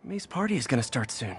May's party is gonna start soon.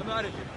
I'm out of here.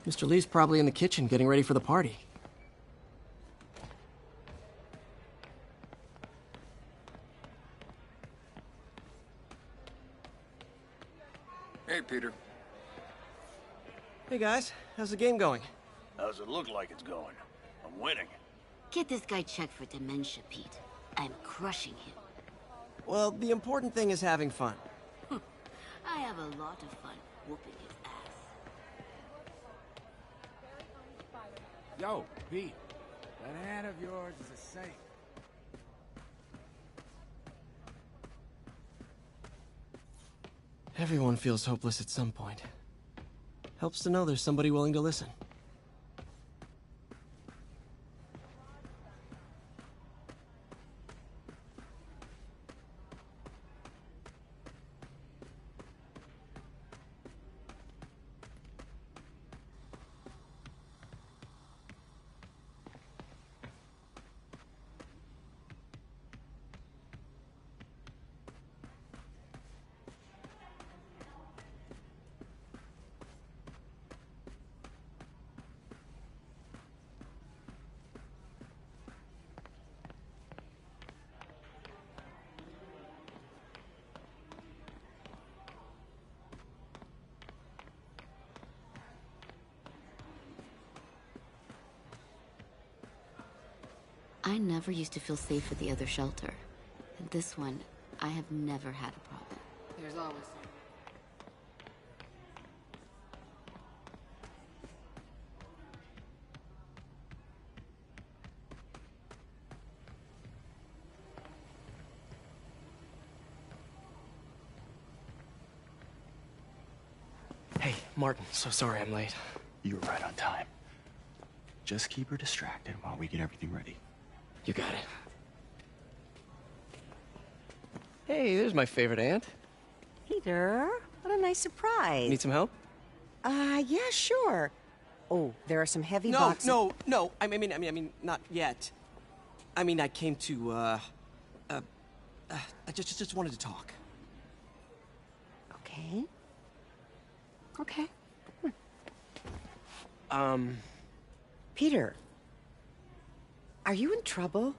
Mr. Lee's probably in the kitchen getting ready for the party. Hey, Peter. Hey guys, how's the game going? How's it look like it's going? I'm winning. Get this guy checked for dementia, Pete. I'm crushing him. Well, the important thing is having fun. I have a lot of fun whooping his ass. Yo, Pete. That hand of yours is a saint. Everyone feels hopeless at some point. Helps to know there's somebody willing to listen. I never used to feel safe at the other shelter. At this one, I have never had a problem. There's always... Hey, Martin, so sorry I'm late. You were right on time. Just keep her distracted while we get everything ready. You got it. Hey, there's my favorite aunt. Peter, what a nice surprise. Need some help? Yeah, sure. Oh, there are some heavy No, boxes. no. I mean, not yet. I mean, I came to, I just wanted to talk. Okay. Okay. Peter, are you in trouble?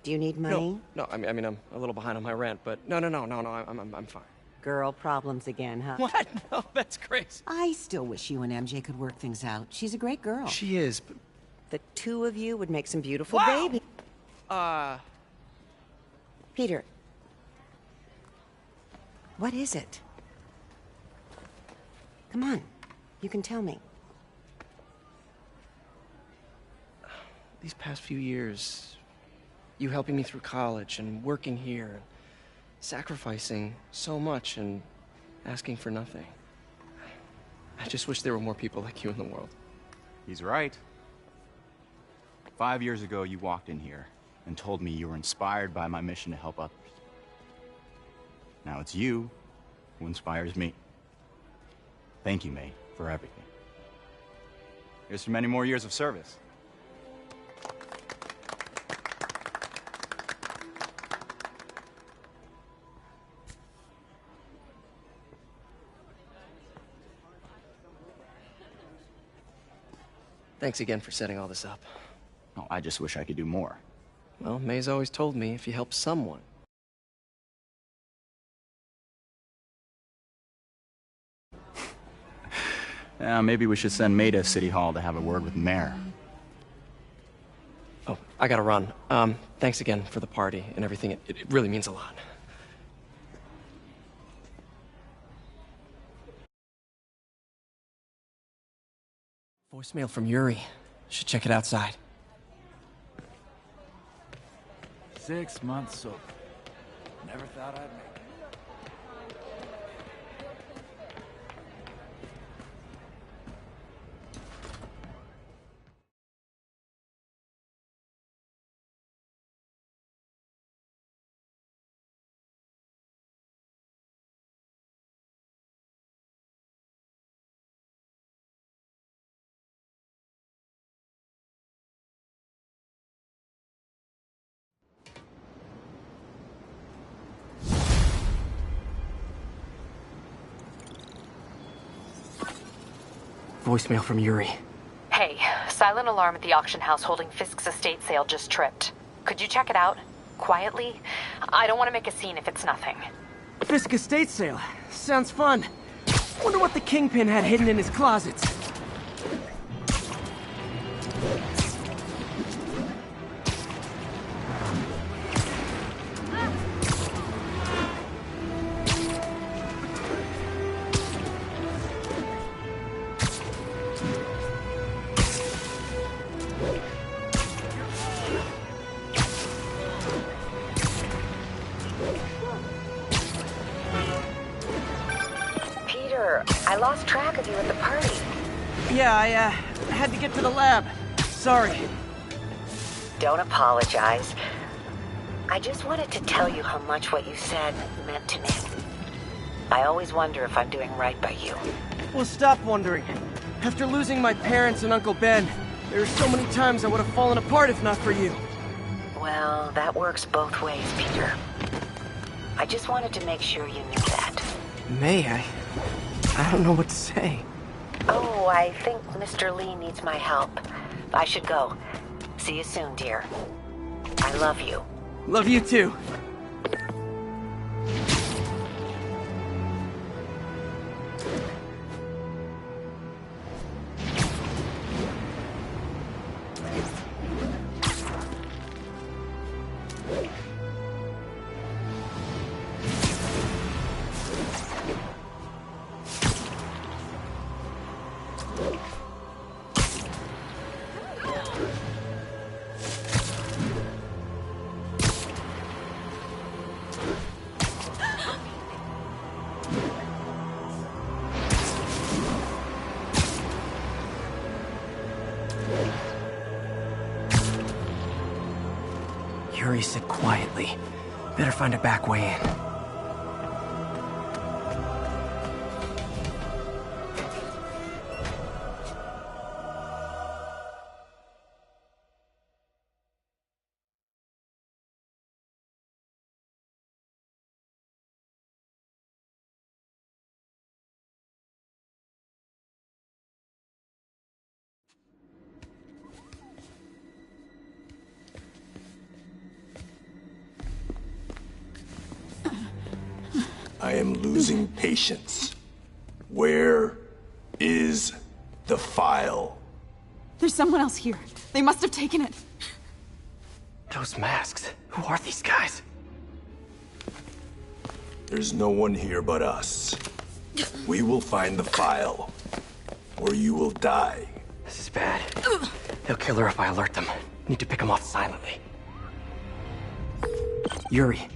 Do you need money? No, I mean, I'm a little behind on my rent, but no, I'm fine. Girl problems again, huh? What? No, that's crazy. I still wish you and MJ could work things out. She's a great girl. She is, but... The two of you would make some beautiful Wow! babies. Peter, what is it? Come on, you can tell me. These past few years, you helping me through college and working here, sacrificing so much and asking for nothing. I just wish there were more people like you in the world. He's right. 5 years ago, you walked in here and told me you were inspired by my mission to help others. Now it's you who inspires me. Thank you, May, for everything. Here's to many more years of service. Thanks again for setting all this up. Oh, I just wish I could do more. Well, May's always told me if you help someone, Maybe we should send May to City Hall to have a word with Mayor. Oh, I gotta run. Thanks again for the party and everything. It really means a lot. Voicemail from Yuri. Should check it outside. 6 months sober. Never thought I'd make it. Voicemail from Yuri. Hey, silent alarm at the auction house holding Fisk's estate sale just tripped. Could you check it out? Quietly? I don't want to make a scene if it's nothing. Fisk estate sale. Sounds fun. Wonder what the Kingpin had hidden in his closets. Peter, I lost track of you at the party. Yeah, I had to get to the lab. Sorry. Don't apologize. I just wanted to tell you how much what you said meant to me. I always wonder if I'm doing right by you. Well, stop wondering. After losing my parents and Uncle Ben, there are so many times I would have fallen apart if not for you. Well, that works both ways, Peter. I just wanted to make sure you knew that. May I don't know what to say. Oh, I think Mr. Lee needs my help. I should go. See you soon, dear. I love you. Love you too. Yuri said quietly. Better find a back way in. I am losing patience. Where is the file? There's someone else here. They must have taken it. Those masks. Who are these guys? There's no one here but us. We will find the file, or you will die. This is bad. They'll kill her if I alert them. Need to pick them off silently. Yuri,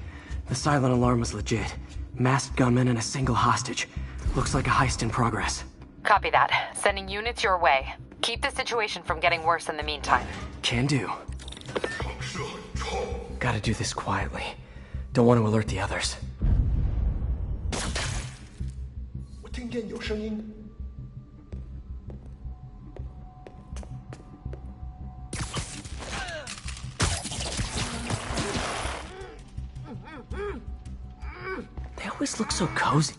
the silent alarm was legit. Masked gunmen and a single hostage. Looks like a heist in progress. Copy that. Sending units your way. Keep the situation from getting worse in the meantime. Can do. Gotta do this quietly. Don't want to alert the others. 我听见有声音。 They always look so cozy.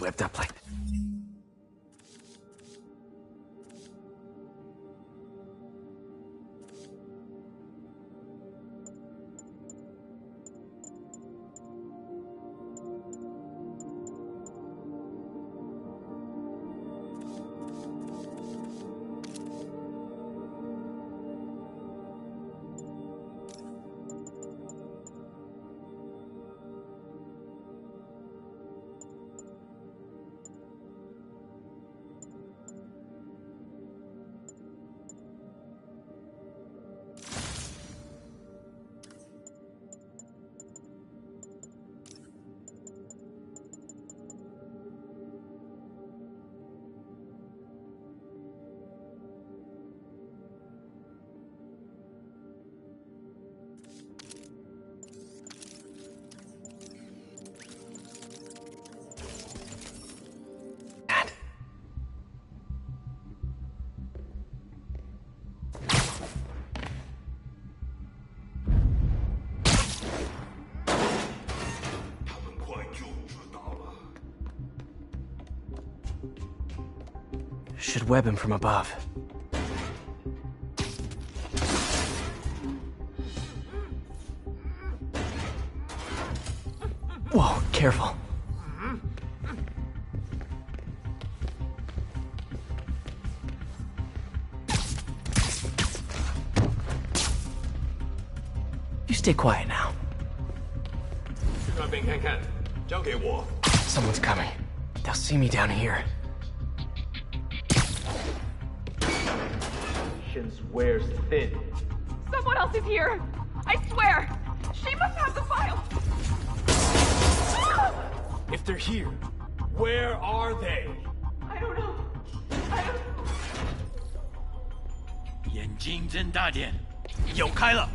Lived up like that. Should web him from above. Whoa, careful. You stay quiet now. 去那边看看，交给我。 Someone's coming. They'll see me down here. Patience wears thin. Someone else is here. I swear. She must have the file. If they're here, where are they? 金针大典有开了。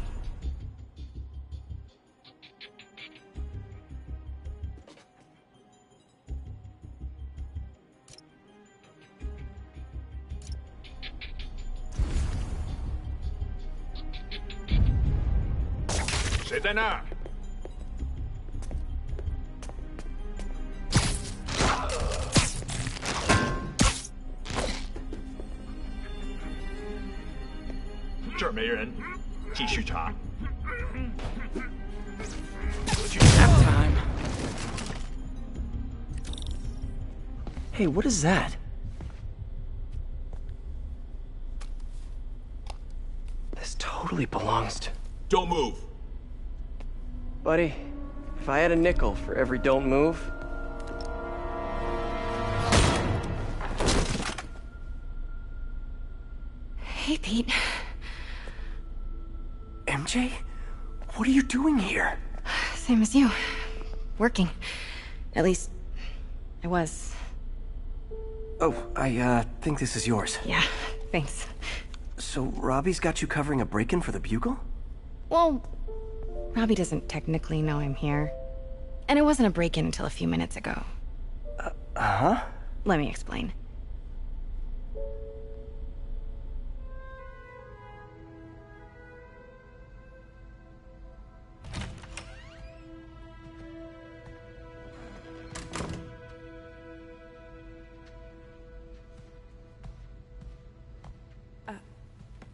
谁在那儿？这儿没人，继续查。 Nap time. Hey, what is that? This totally belongs to... Don't move. Buddy, if I had a nickel for every don't move... Hey, Pete. MJ? What are you doing here? Same as you. Working. At least, I was. Oh, I think this is yours. Yeah, thanks. So, Robbie's got you covering a break-in for the Bugle? Well, Robbie doesn't technically know I'm here. And it wasn't a break-in until a few minutes ago. Huh? Let me explain.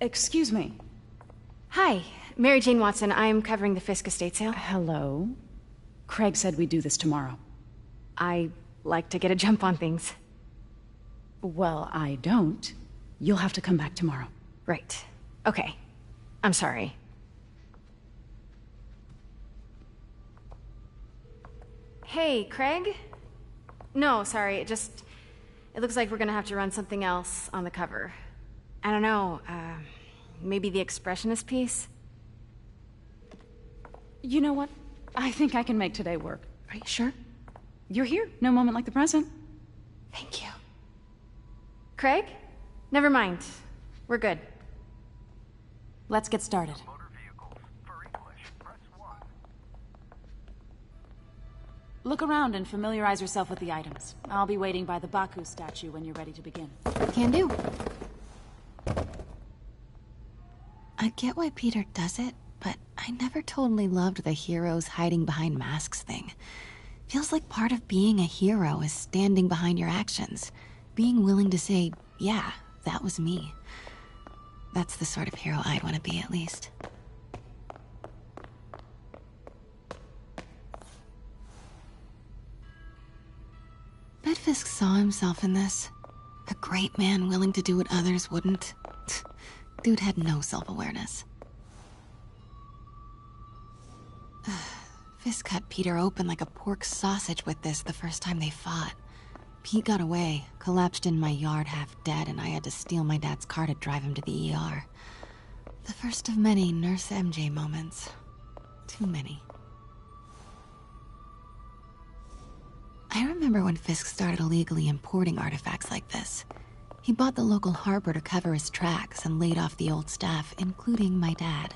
Excuse me. Hi, Mary Jane Watson. I'm covering the Fisk estate sale. Hello. Craig said we'd do this tomorrow. I like to get a jump on things. Well, I don't. You'll have to come back tomorrow. Right. Okay. I'm sorry. Hey, Craig? No, sorry, it looks like we're gonna have to run something else on the cover. I don't know, maybe the expressionist piece? You know what? I think I can make today work. Are you sure? You're here. No moment like the present. Thank you. Craig? Never mind. We're good. Let's get started. Look around and familiarize yourself with the items. I'll be waiting by the Baku statue when you're ready to begin. Can do. I get why Peter does it, but I never totally loved the heroes hiding behind masks thing. Feels like part of being a hero is standing behind your actions. Being willing to say, yeah, that was me. That's the sort of hero I'd want to be, at least. Bet Fisk saw himself in this. A great man willing to do what others wouldn't. Dude had no self-awareness. Fisk cut Peter open like a pork sausage with this the first time they fought. Pete got away, collapsed in my yard half dead, and I had to steal my dad's car to drive him to the ER. The first of many Nurse MJ moments. Too many. I remember when Fisk started illegally importing artifacts like this. He bought the local harbor to cover his tracks and laid off the old staff, including my dad.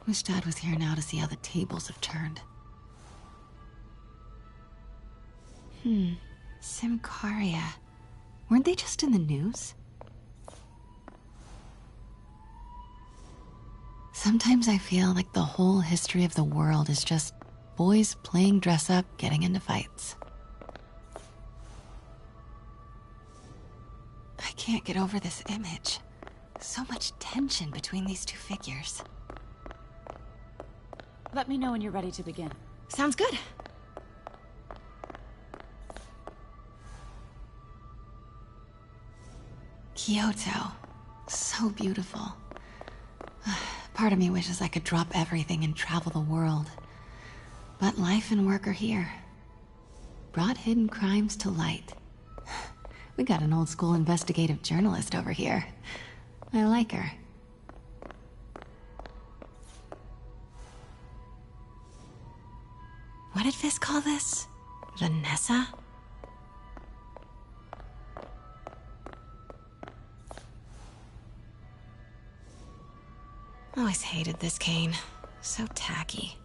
Wish Dad was here now to see how the tables have turned. Symkaria. Weren't they just in the news? Sometimes I feel like the whole history of the world is just boys playing dress-up, getting into fights. I can't get over this image. So much tension between these two figures. Let me know when you're ready to begin. Sounds good. Kyoto. So beautiful. Part of me wishes I could drop everything and travel the world. But life and work are here. Brought hidden crimes to light. We got an old school investigative journalist over here. I like her. What did Fisk call this? Vanessa? Always hated this cane. So tacky.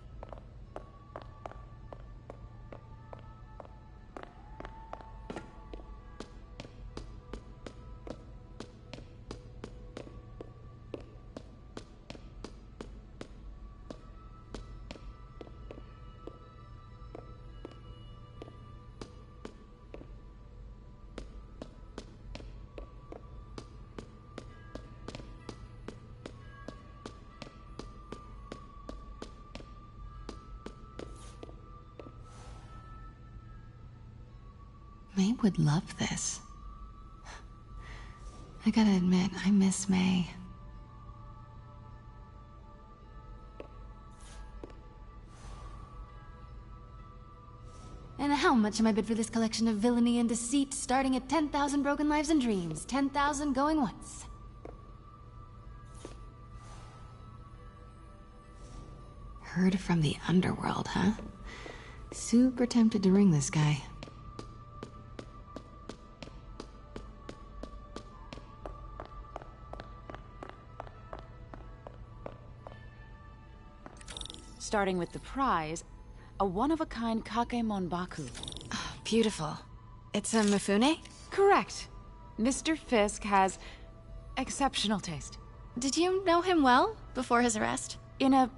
May would love this. I gotta admit, I miss May. And how much am I bid for this collection of villainy and deceit, starting at 10,000 broken lives and dreams, 10,000 going once? Heard from the underworld, huh? Super tempted to ring this guy. Starting with the prize, a one-of-a-kind Kakemon Baku. Oh, beautiful. It's a Mifune? Correct. Mr. Fisk has exceptional taste. Did you know him well before his arrest? In a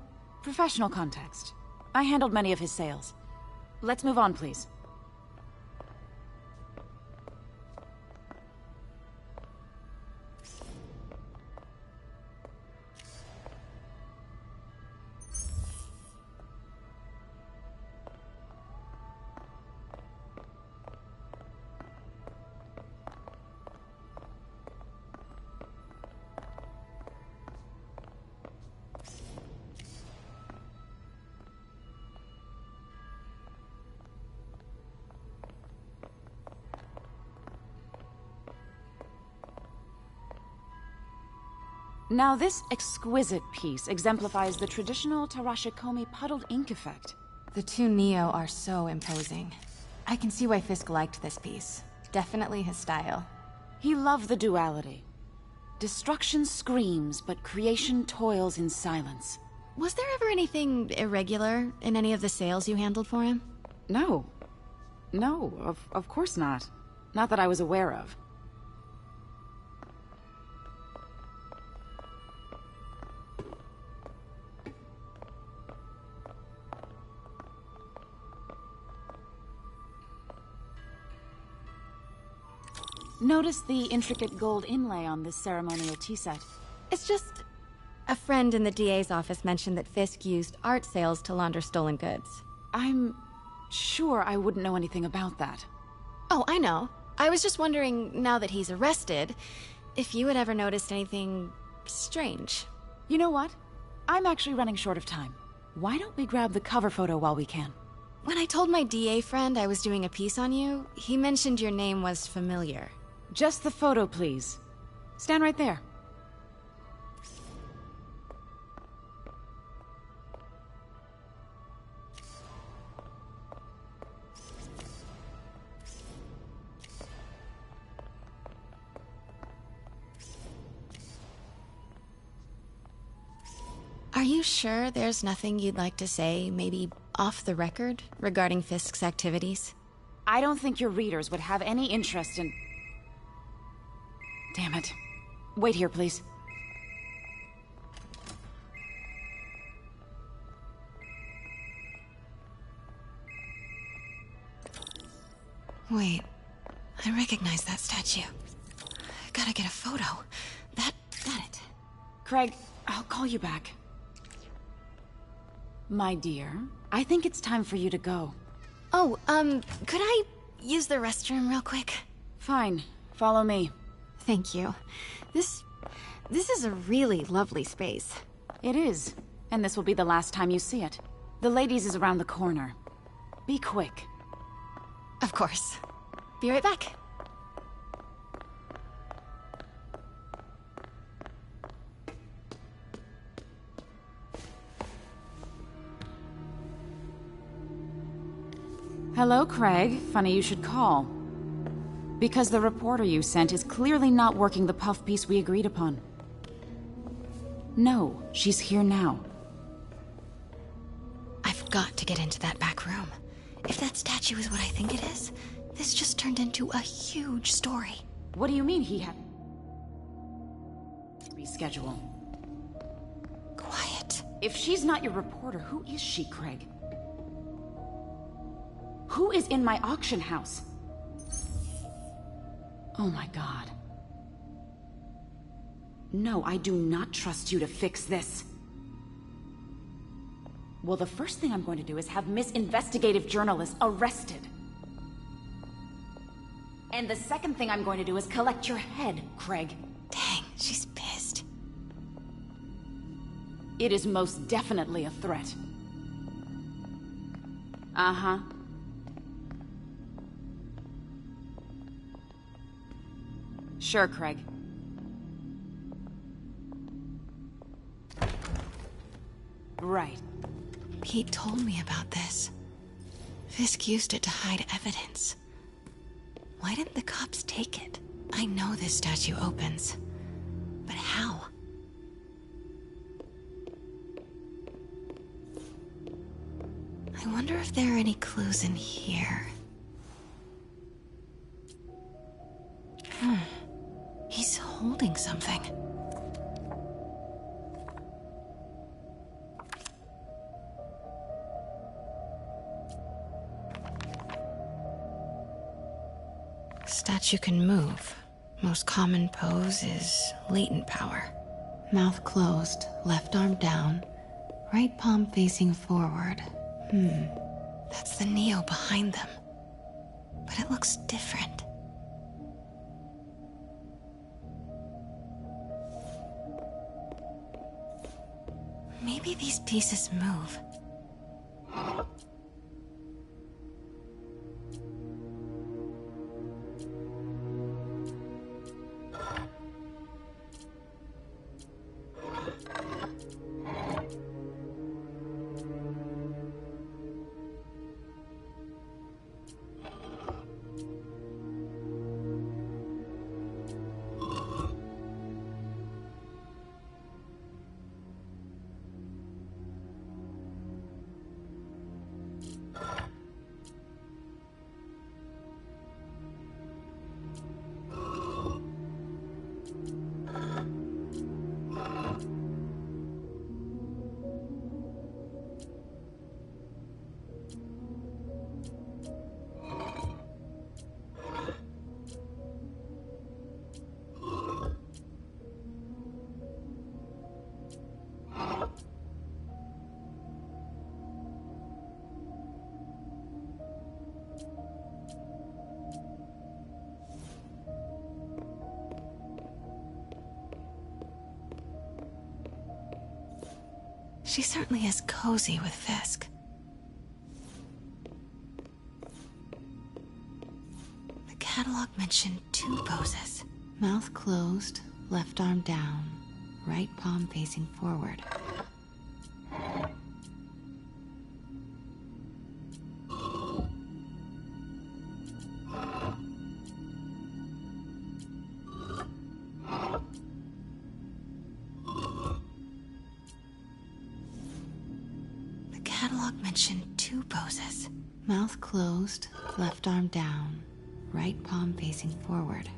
professional context. I handled many of his sales. Let's move on, please. Now, this exquisite piece exemplifies the traditional Tarashikomi puddled ink effect. The two Neo are so imposing. I can see why Fisk liked this piece. Definitely his style. He loved the duality. Destruction screams, but creation toils in silence. Was there ever anything irregular in any of the sales you handled for him? No. No, of course not. Not that I was aware of. Notice the intricate gold inlay on this ceremonial tea set. It's just... a friend in the DA's office mentioned that Fisk used art sales to launder stolen goods. I'm sure I wouldn't know anything about that. Oh, I know. I was just wondering, now that he's arrested, if you had ever noticed anything strange. You know what? I'm actually running short of time. Why don't we grab the cover photo while we can? When I told my DA friend I was doing a piece on you, he mentioned your name was familiar. Just the photo, please. Stand right there. Are you sure there's nothing you'd like to say, maybe off the record, regarding Fisk's activities? I don't think your readers would have any interest in... Damn it. Wait here, please. Wait. I recognize that statue. I gotta get a photo. Got it. Craig, I'll call you back. My dear, I think it's time for you to go. Oh, could I use the restroom real quick? Fine. Follow me. Thank you. This is a really lovely space. It is. And this will be the last time you see it. The ladies is around the corner. Be quick. Of course. Be right back. Hello, Craig. Funny you should call. Because the reporter you sent is clearly not working the puff piece we agreed upon. No, she's here now. I've got to get into that back room. If that statue is what I think it is, this just turned into a huge story. What do you mean he had... reschedule? Quiet. If she's not your reporter, who is she, Craig? Who is in my auction house? Oh my god. No, I do not trust you to fix this. Well, the first thing I'm going to do is have Miss Investigative Journalist arrested. And the second thing I'm going to do is collect your head, Craig. Dang, she's pissed. It is most definitely a threat. Uh-huh. Sure, Craig. Right. Pete told me about this. Fisk used it to hide evidence. Why didn't the cops take it? I know this statue opens. But how? I wonder if there are any clues in here. He's holding something. Statue can move. Most common pose is latent power. Mouth closed, left arm down, right palm facing forward. That's the Neo behind them. But it looks different. Maybe these pieces move. She certainly is cozy with Fisk. The catalog mentioned 2 poses. Mouth closed, left arm down, right palm facing forward. Catalog mentioned 2 poses. Mouth closed, left arm down, right palm facing forward.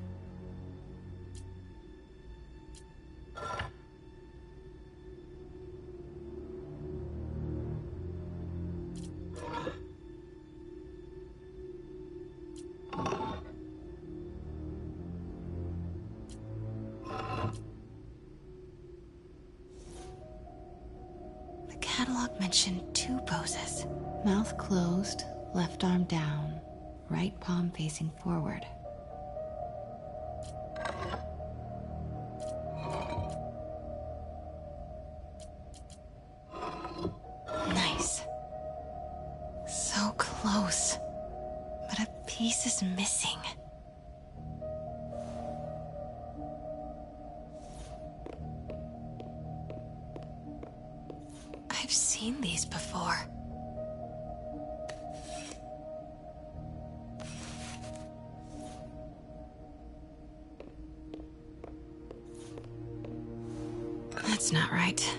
Catalog mentioned 2 poses. Mouth closed, left arm down, right palm facing forward. Nice. So close. But a piece is missing. I've seen these before. That That's not right.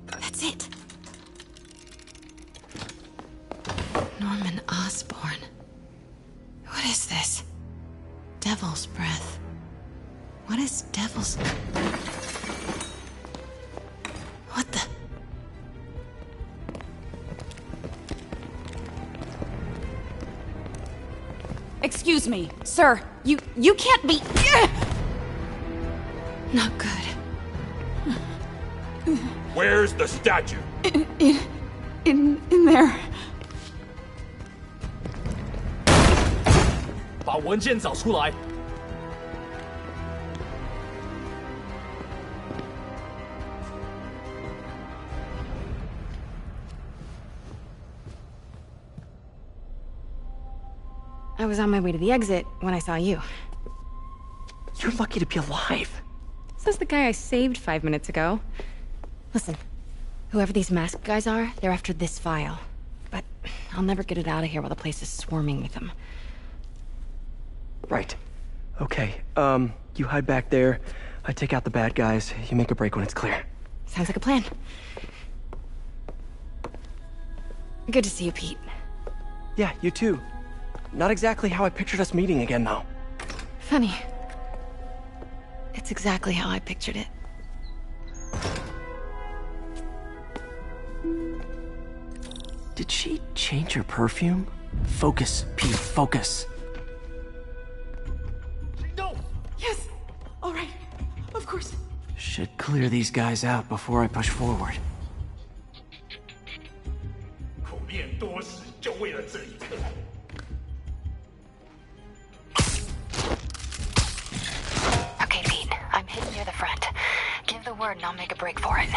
That's it. Norman Osborn. What is this? Devil's breath. What is devil's... What the... Excuse me, sir. You can't be... Not good. Where's the statue? In there. 把文件找出来。 I was on my way to the exit when I saw you. You're lucky to be alive. Says the guy I saved 5 minutes ago. Listen, whoever these masked guys are, they're after this file. But I'll never get it out of here while the place is swarming with them. Right. Okay, you hide back there. I take out the bad guys. You make a break when it's clear. Sounds like a plan. Good to see you, Pete. Yeah, you too. Not exactly how I pictured us meeting again, though. Funny. It's exactly how I pictured it. Did she change her perfume? Focus, Pete, focus. No! Yes! All right. Of course. Should clear these guys out before I push forward. 苦练多时，就为了这一刻。 Okay, Pete. I'm hidden near the front. Give the word and I'll make a break for it.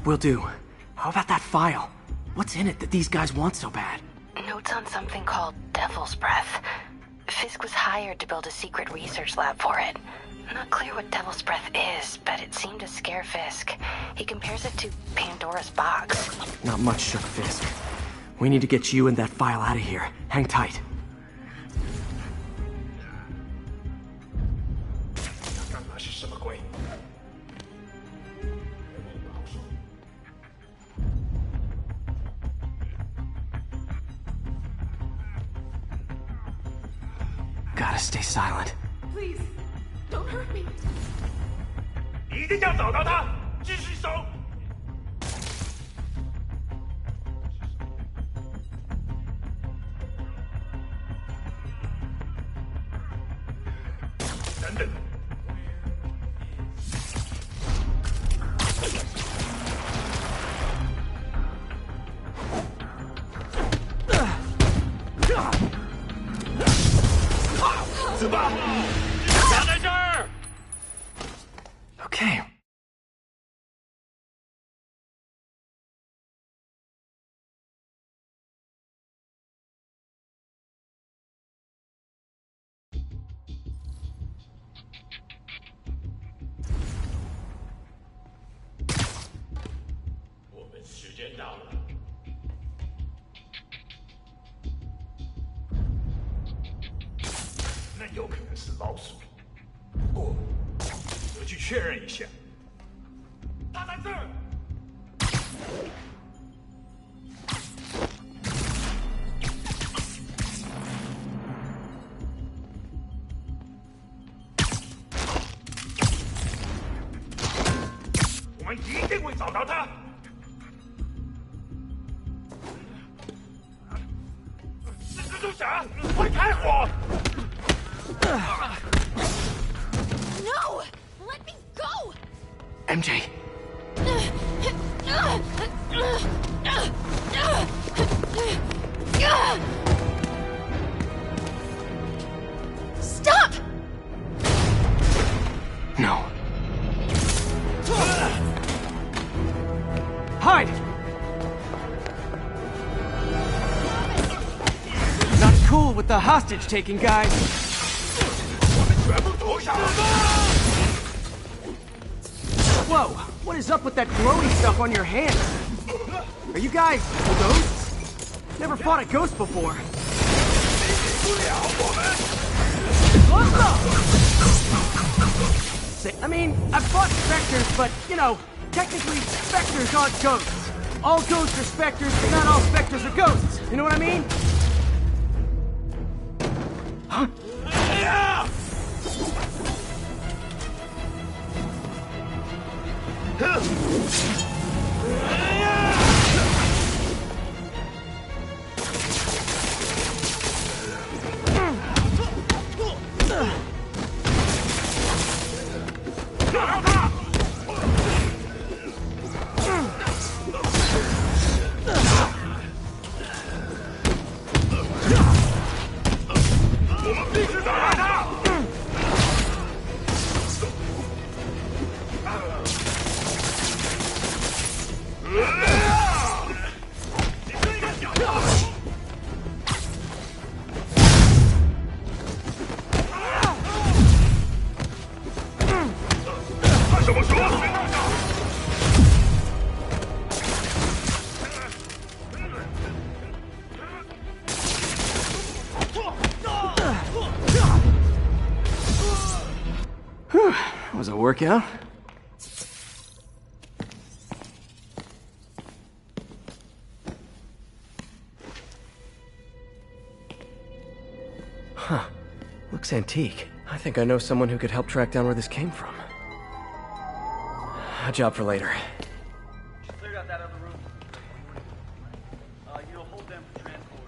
Will do. How about that file? What's in it that these guys want so bad? Notes on something called Devil's Breath. Fisk was hired to build a secret research lab for it. Not clear what Devil's Breath is, but it seemed to scare Fisk. He compares it to Pandora's box. Not much shook Fisk. We need to get you and that file out of here. Hang tight. Gotta stay silent. Please, don't hurt me. 一定要找到他，继续搜。等等。 死吧！卡在这儿。 Okay. No! Let me go! MJ. Stop! No. Hide! the hostage-taking guys. Whoa, what is up with that glowy stuff on your hands? Are you guys ghosts? Never fought a ghost before. I mean, I've fought specters, but, you know, technically, specters aren't ghosts. All ghosts are specters, but not all specters are ghosts. You know what I mean? Huh? Was it a workout? Huh. Looks antique. I think I know someone who could help track down where this came from. A job for later.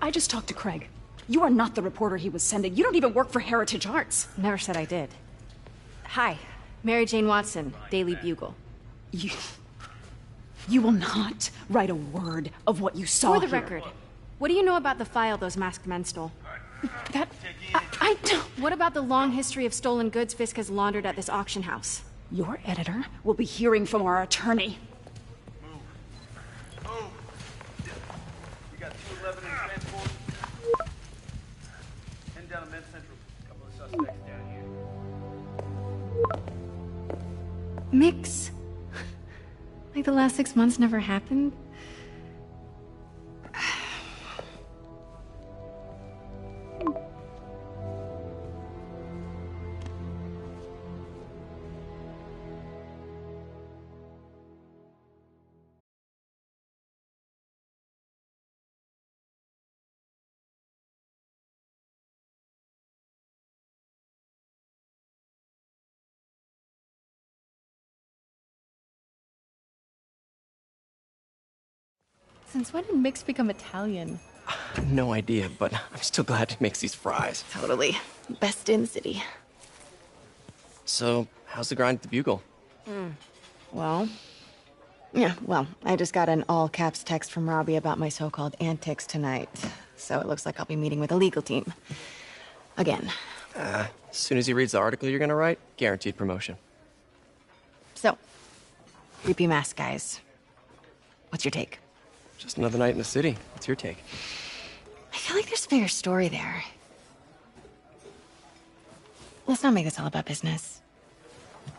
I just talked to Craig. You are not the reporter he was sending. You don't even work for Heritage Arts. Never said I did. Hi, Mary Jane Watson, Daily Bugle. You will not write a word of what you saw For the here. record, what do you know about the file those masked men stole? I don't... What about the long history of stolen goods Fisk has laundered at this auction house? Your editor will be hearing from our attorney. We got 211 in transport. Head down to Med Central. A couple of suspects down here. Mix? Like the last 6 months never happened? Since when did Mix become Italian? No idea, but I'm still glad he makes these fries. Totally. Best in the city. So, how's the grind at the Bugle? Well, I just got an all-caps text from Robbie about my so-called antics tonight. So it looks like I'll be meeting with a legal team. Again. As soon as he reads the article you're gonna write, guaranteed promotion. So, creepy mask guys. What's your take? Just another night in the city. What's your take? I feel like there's a bigger story there. Let's not make this all about business.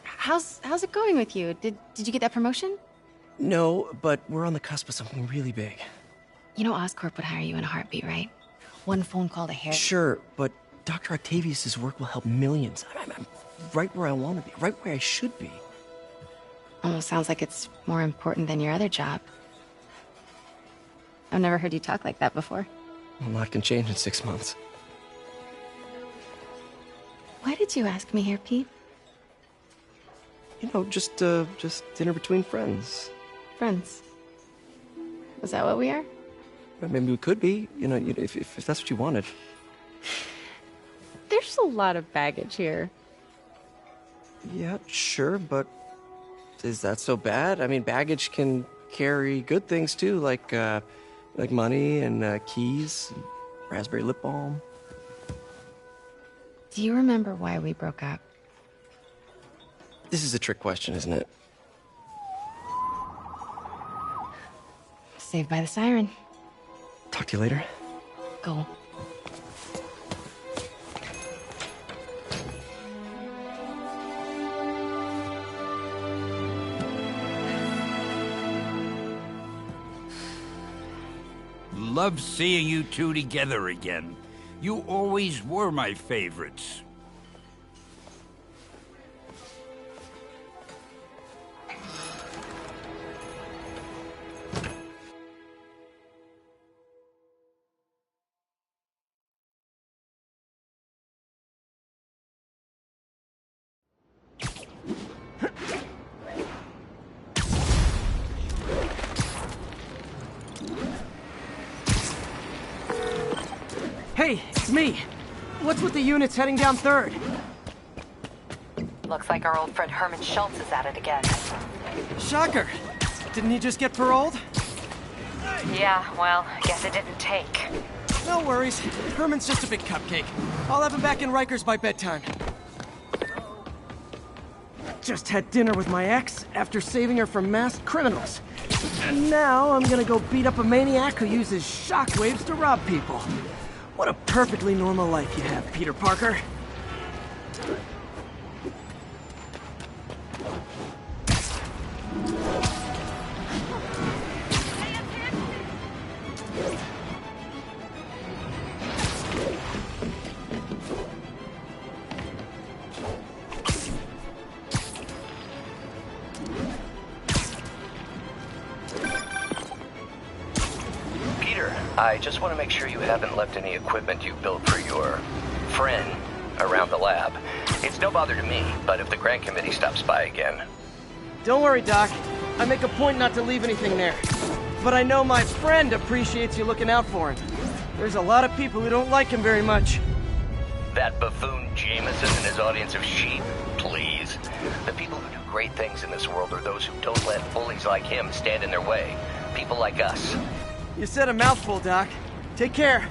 How's it going with you? Did you get that promotion? No, but we're on the cusp of something really big. You know Oscorp would hire you in a heartbeat, right? One phone call to Harry. Sure, but Dr. Octavius's work will help millions. I'm right where I want to be, right where I should be. Almost sounds like it's more important than your other job. I've never heard you talk like that before. A lot can change in 6 months. Why did you ask me here, Pete? You know, just dinner between friends. Friends. Was that what we are? Well, maybe we could be, you know, if that's what you wanted. There's a lot of baggage here. Yeah, sure, but is that so bad? I mean, baggage can carry good things too, like money and keys, and raspberry lip balm. Do you remember why we broke up? This is a trick question, isn't it? Saved by the siren. Talk to you later. Go. Love seeing you two together again. You always were my favorites. Hey, it's me. What's with the units heading down 3rd? Looks like our old friend Herman Schultz is at it again. Shocker. Didn't he just get paroled? Yeah, well, I guess it didn't take. No worries. Herman's just a big cupcake. I'll have him back in Rikers by bedtime. Just had dinner with my ex after saving her from masked criminals. And now I'm gonna go beat up a maniac who uses shockwaves to rob people. What a perfectly normal life you have, Peter Parker. I just want to make sure you haven't left any equipment you built for your friend around the lab. It's no bother to me, but if the grant committee stops by again... Don't worry, Doc. I make a point not to leave anything there. But I know my friend appreciates you looking out for him. There's a lot of people who don't like him very much. That buffoon Jameson and his audience of sheep? Please. The people who do great things in this world are those who don't let bullies like him stand in their way. People like us. You said a mouthful, Doc. Take care.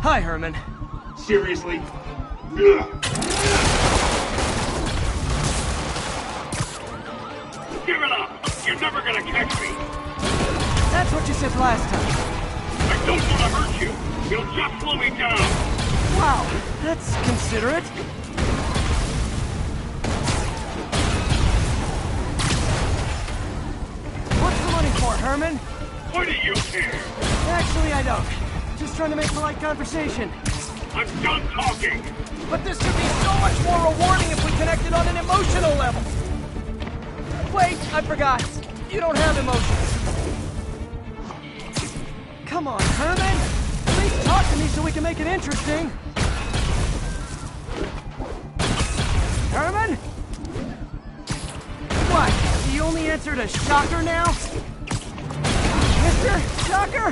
Hi, Herman. Seriously? Give it up! You're never gonna catch me! That's what you said last time. I don't want to hurt you! You'll just slow me down! Wow, that's considerate. What's the money for, Herman? What do you care? Actually, I don't. Just trying to make polite conversation. I'm done talking! But this could be so much more rewarding if we connected on an emotional level! Wait, I forgot. You don't have emotions. Come on, Herman! At least talk to me so we can make it interesting. Herman? What? You only answered a shocker now? Mr. Shocker?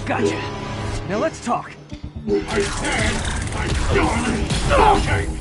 Gotcha. Now let's talk. I said I'm done talking!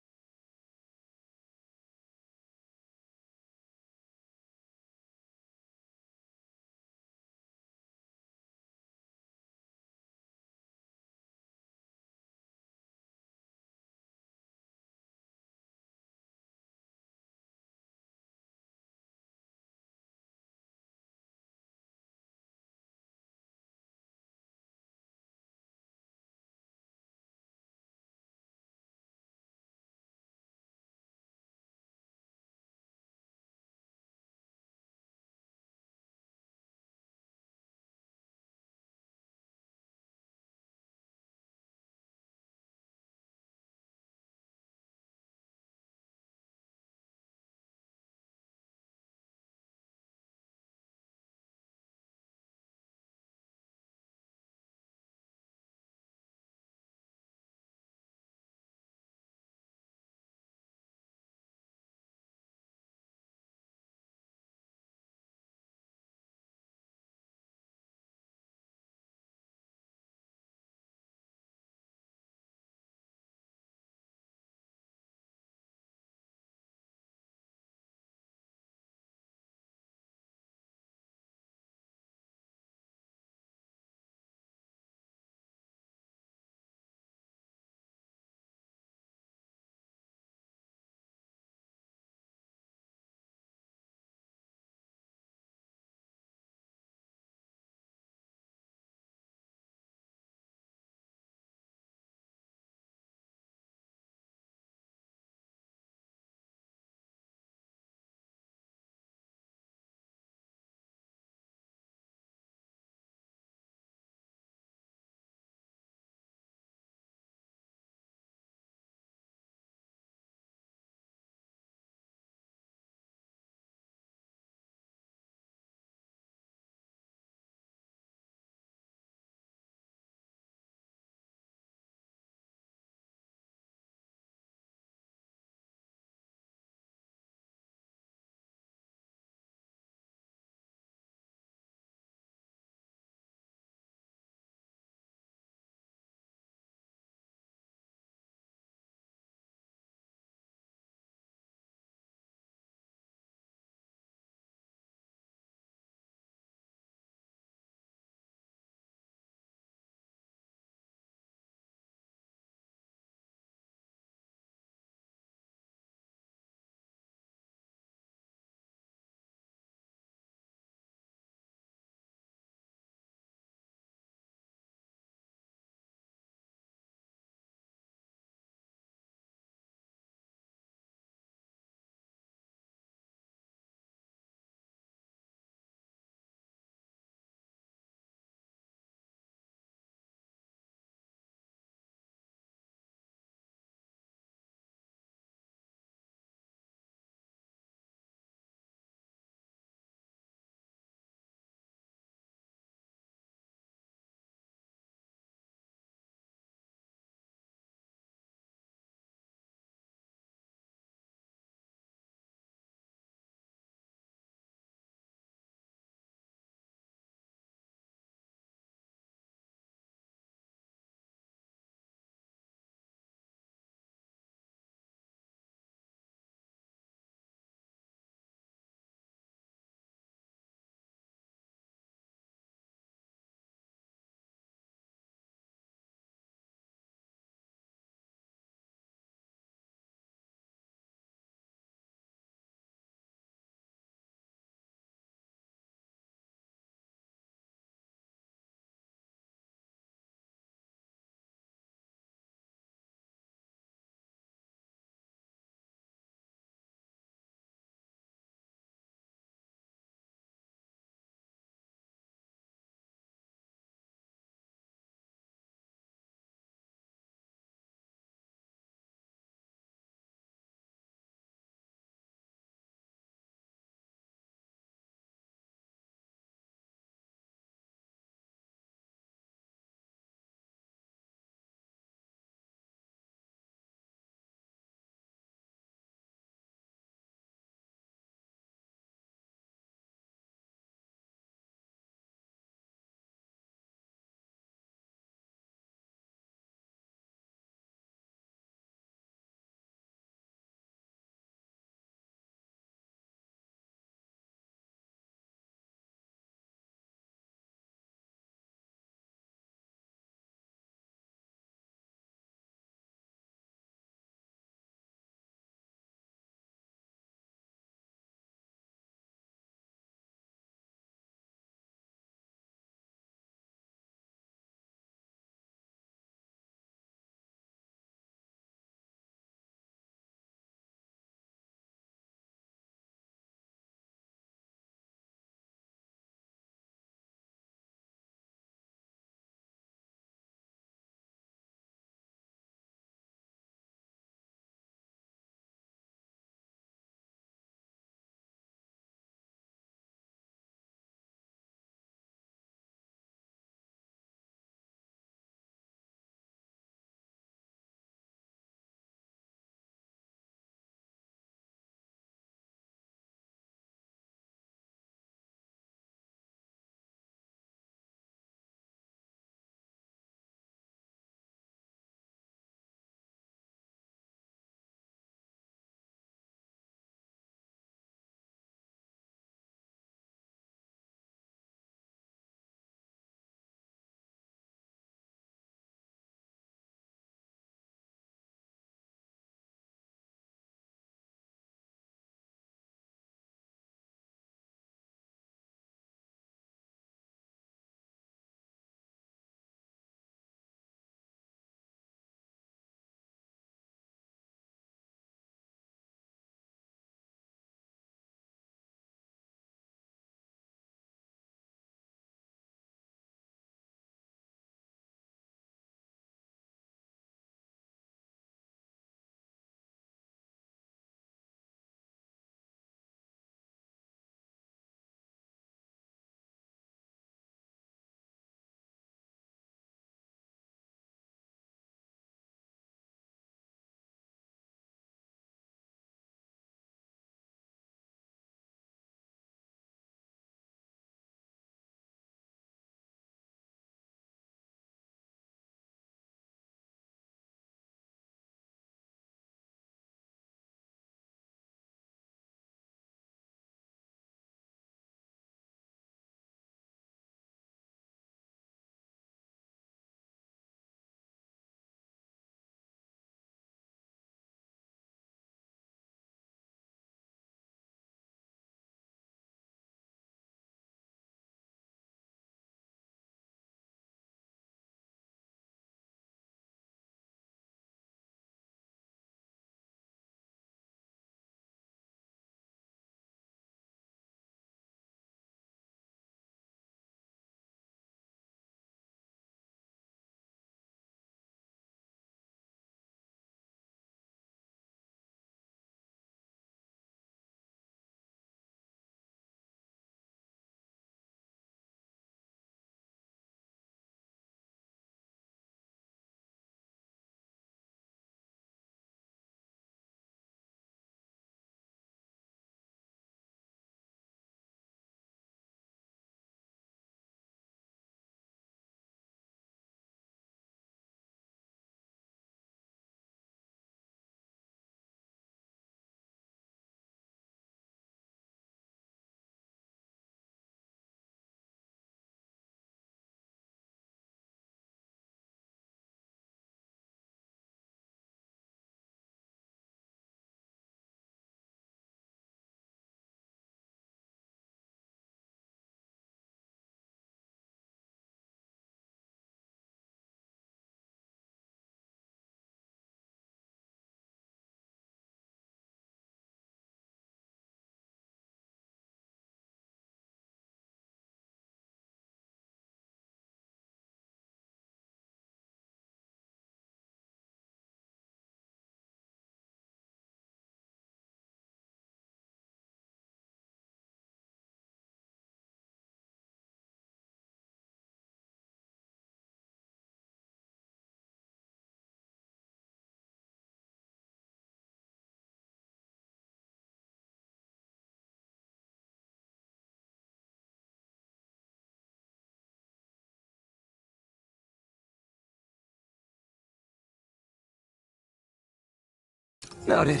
Noted.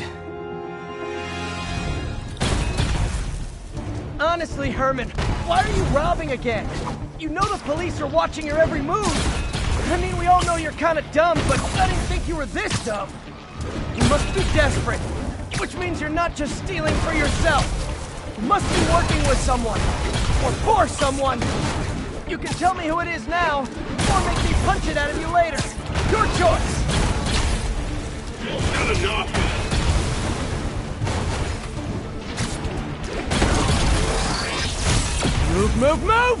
Honestly, Herman, why are you robbing again? You know the police are watching your every move. I mean, we all know you're kind of dumb, but I didn't think you were this dumb. You must be desperate, which means you're not just stealing for yourself. You must be working with someone, or for someone. You can tell me who it is now, or make me punch it out of you later. Your choice. Not enough. Move, move, move!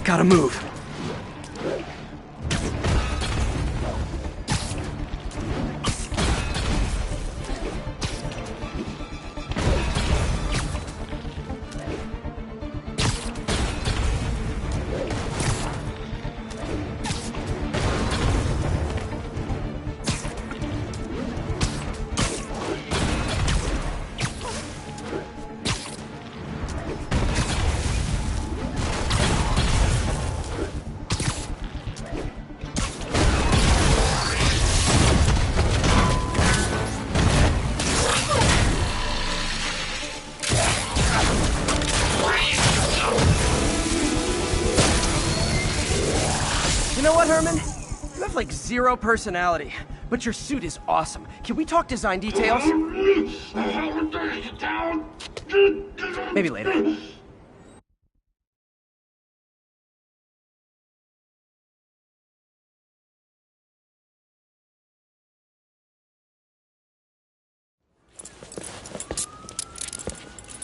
Gotta move. You know what, Herman? You have like zero personality, but your suit is awesome. Can we talk design details? Maybe later.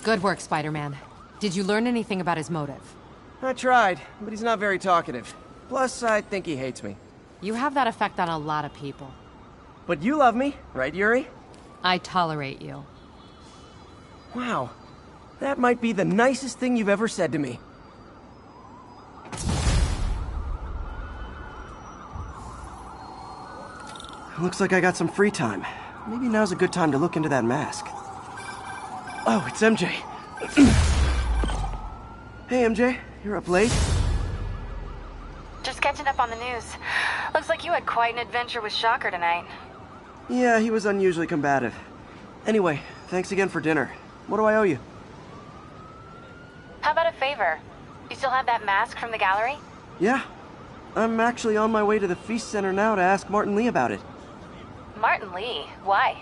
Good work, Spider-Man. Did you learn anything about his motive? I tried, but he's not very talkative. Plus, I think he hates me. You have that effect on a lot of people. But you love me, right, Yuri? I tolerate you. Wow. That might be the nicest thing you've ever said to me. Looks like I got some free time. Maybe now's a good time to look into that mask. Oh, it's MJ. Hey, MJ. You're up late? Just catching up on the news. Looks like you had quite an adventure with Shocker tonight. Yeah, he was unusually combative. Anyway, thanks again for dinner. What do I owe you? How about a favor? You still have that mask from the gallery? Yeah. I'm actually on my way to the Feast Center now to ask Martin Lee about it. Martin Lee? Why?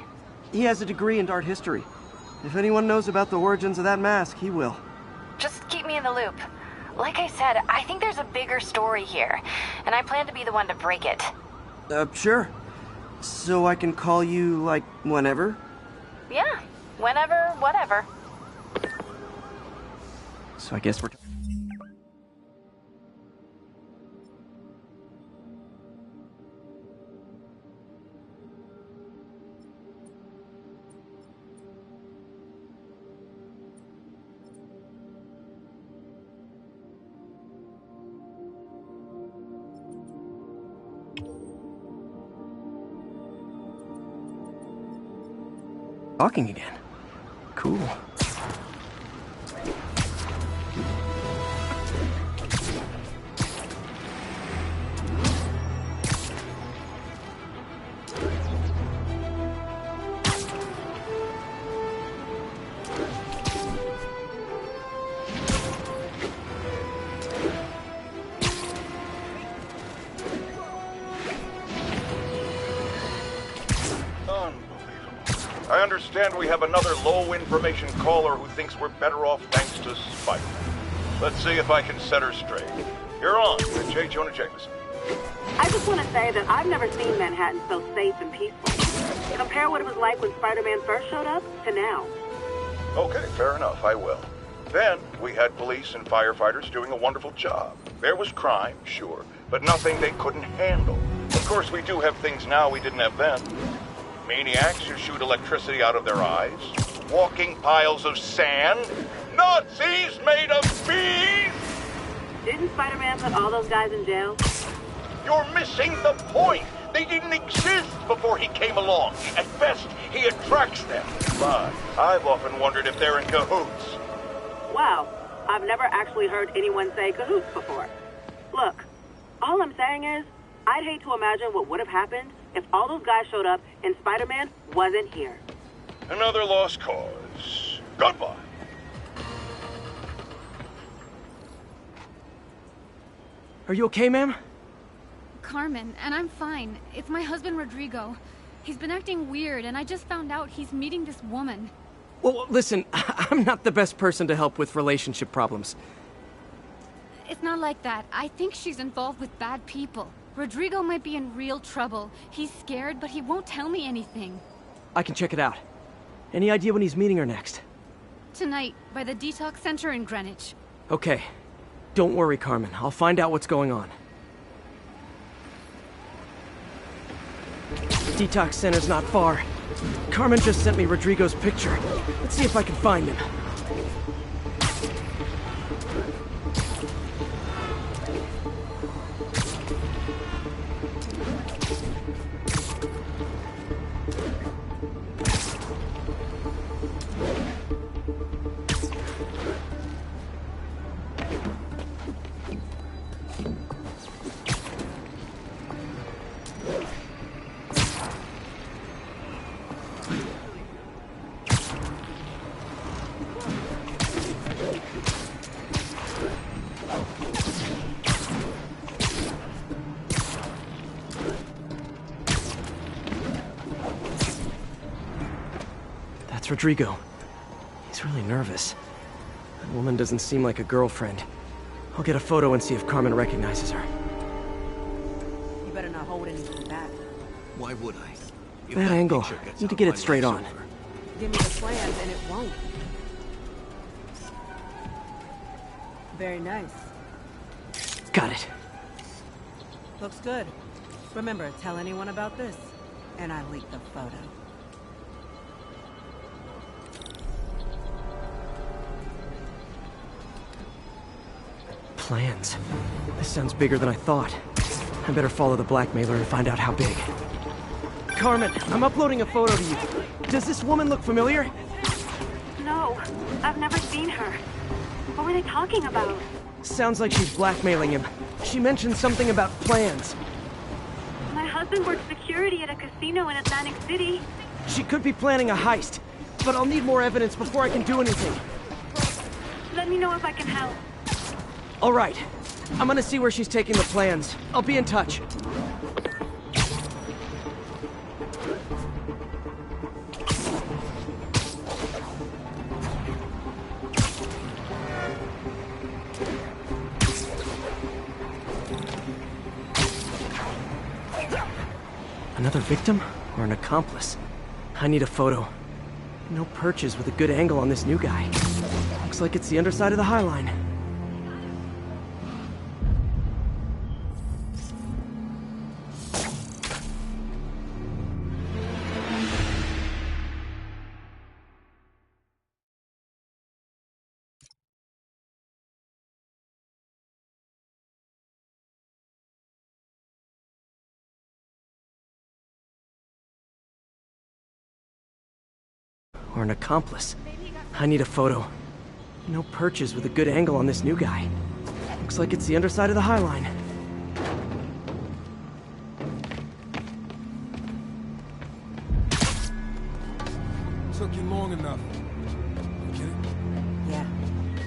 He has a degree in art history. If anyone knows about the origins of that mask, he will. Just keep me in the loop. Like I said, I think there's a bigger story here, and I plan to be the one to break it. Sure. So I can call you, like, whenever? Yeah, whenever, whatever. So I guess we're... talking again. Cool. I understand we have another low-information caller who thinks we're better off thanks to Spider-Man. Let's see if I can set her straight. You're on with J. Jonah Jameson. I just want to say that I've never seen Manhattan so safe and peaceful. Compare what it was like when Spider-Man first showed up to now. Okay, fair enough, I will. Then, we had police and firefighters doing a wonderful job. There was crime, sure, but nothing they couldn't handle. Of course, we do have things now we didn't have then. Maniacs who shoot electricity out of their eyes, walking piles of sand, Nazis made of bees? Didn't Spider-Man put all those guys in jail? You're missing the point. They didn't exist before he came along. At best, he attracts them. But I've often wondered if they're in cahoots. Wow, I've never actually heard anyone say cahoots before. Look, all I'm saying is, I'd hate to imagine what would have happened if all those guys showed up and Spider-Man wasn't here. Another lost cause. Goodbye. Are you okay, ma'am? Carmen, and I'm fine. It's my husband, Rodrigo. He's been acting weird, and I just found out he's meeting this woman. Well, listen, I'm not the best person to help with relationship problems. It's not like that. I think she's involved with bad people. Rodrigo might be in real trouble. He's scared, but he won't tell me anything. I can check it out. Any idea when he's meeting her next? Tonight, by the detox center in Greenwich. Okay. Don't worry, Carmen. I'll find out what's going on. Detox center's not far. Carmen just sent me Rodrigo's picture. Let's see if I can find him. That's Rodrigo. He's really nervous. That woman doesn't seem like a girlfriend. I'll get a photo and see if Carmen recognizes her. You better not hold anything back. Why would I? If That angle. Need to get it straight on. Give me the plans and it won't. Very nice. Got it. Looks good. Remember, tell anyone about this, and I leak the photo. Plans. This sounds bigger than I thought. I better follow the blackmailer and find out how big. Carmen, I'm uploading a photo to you. Does this woman look familiar? No, I've never seen her. What were they talking about? Sounds like she's blackmailing him. She mentioned something about plans. My husband works security at a casino in Atlantic City. She could be planning a heist, but I'll need more evidence before I can do anything. Let me know if I can help. All right. I'm gonna see where she's taking the plans. I'll be in touch. Another victim or an accomplice? I need a photo. No perches with a good angle on this new guy. Looks like it's the underside of the High Line. Or an accomplice. I need a photo. No perches with a good angle on this new guy. Looks like it's the underside of the High Line. Took you long enough. Get it? Yeah.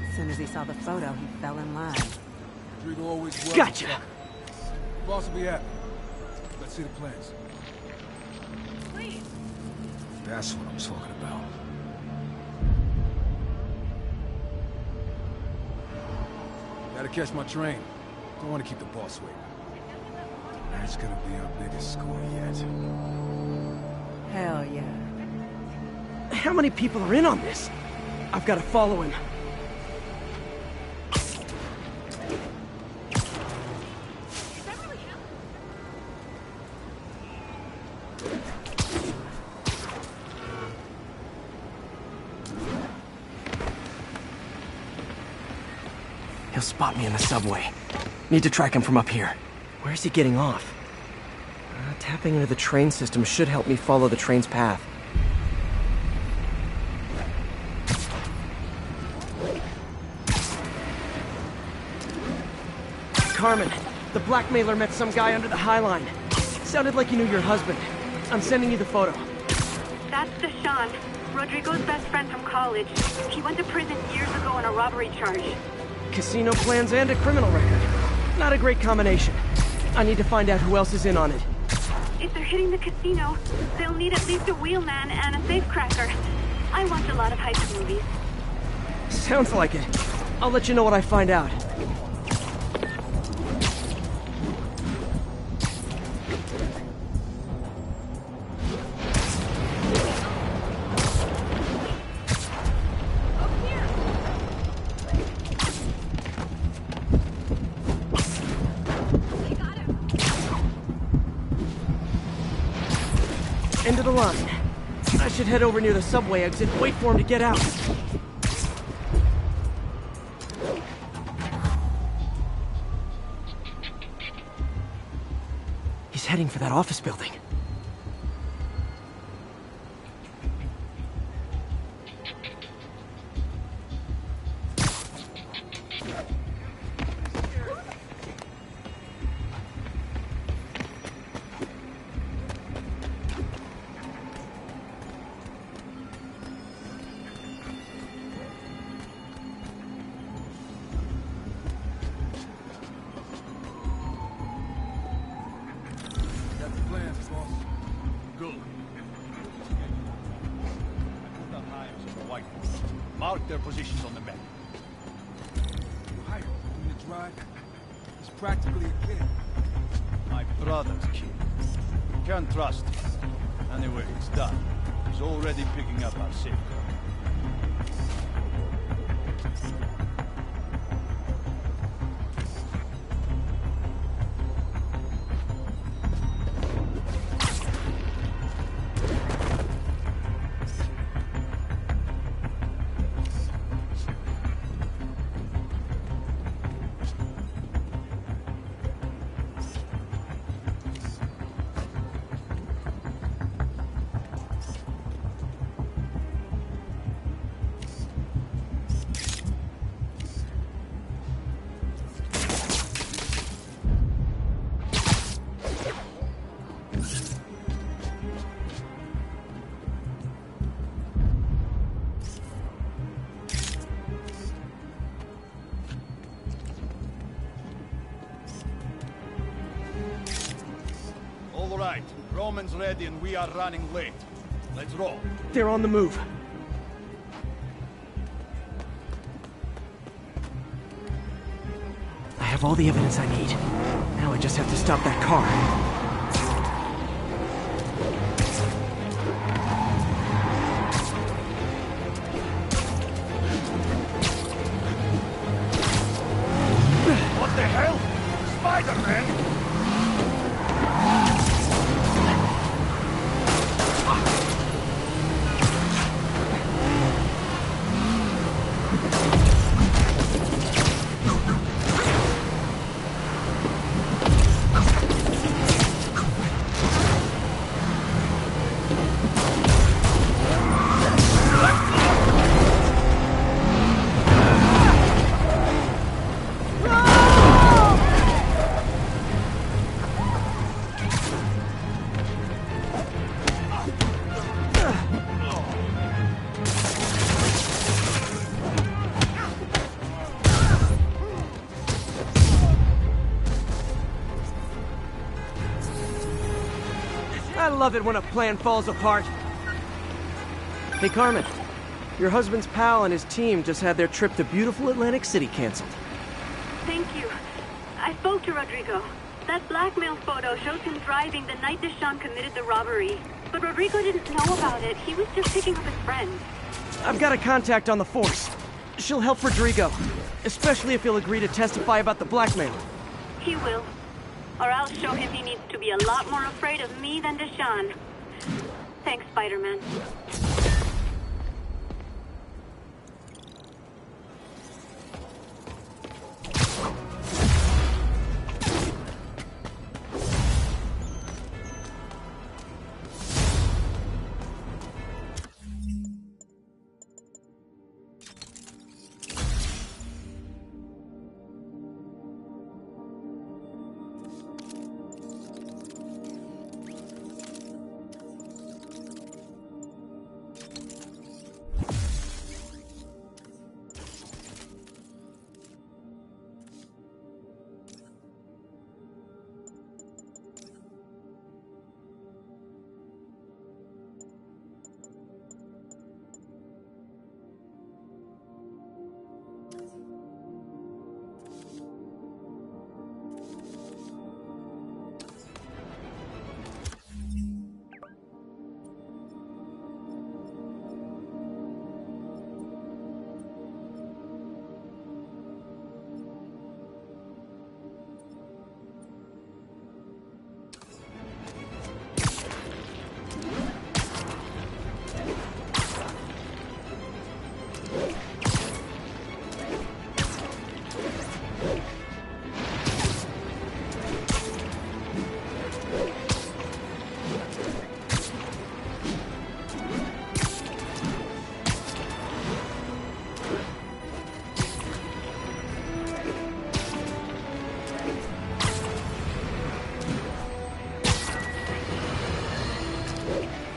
As soon as he saw the photo, he fell in line. Rodrigo always was. Gotcha! Boss will be happy. Let's see the plans. Please. That's what I'm talking about. Gotta catch my train. Don't want to keep the boss waiting. Tonight's gonna be our biggest score yet. Hell yeah. How many people are in on this? I've got to follow him. He'll spot me in the subway. Need to track him from up here. Where's he getting off? Tapping into the train system should help me follow the train's path. Carmen, the blackmailer met some guy under the High Line. Sounded like he knew your husband. I'm sending you the photo. That's Deshaun, Rodrigo's best friend from college. He went to prison years ago on a robbery charge. Casino plans and a criminal record. Not a great combination. I need to find out who else is in on it. If they're hitting the casino, they'll need at least a wheelman and a safecracker. I watch a lot of heist movies. Sounds like it. I'll let you know what I find out. End of the line. I should head over near the subway exit, wait for him to get out. He's heading for that office building. Mark their positions on the map. Higher, doing the drive. He's practically a kid. My brother's kid. Can't trust him. Anyway, it's done. He's already picking up our safety. All right, Roman's ready and we are running late. Let's roll. They're on the move. I have all the evidence I need. Now I just have to stop that car. What the hell? Spider-Man? I love it when a plan falls apart. Hey, Carmen. Your husband's pal and his team just had their trip to beautiful Atlantic City canceled. Thank you. I spoke to Rodrigo. That blackmail photo shows him driving the night Deshaun committed the robbery. But Rodrigo didn't know about it. He was just picking up his friend. I've got a contact on the force. She'll help Rodrigo, especially if he'll agree to testify about the blackmail. He will. Or I'll show him he needs to be a lot more afraid of me than Deshaun. Thanks, Spider-Man.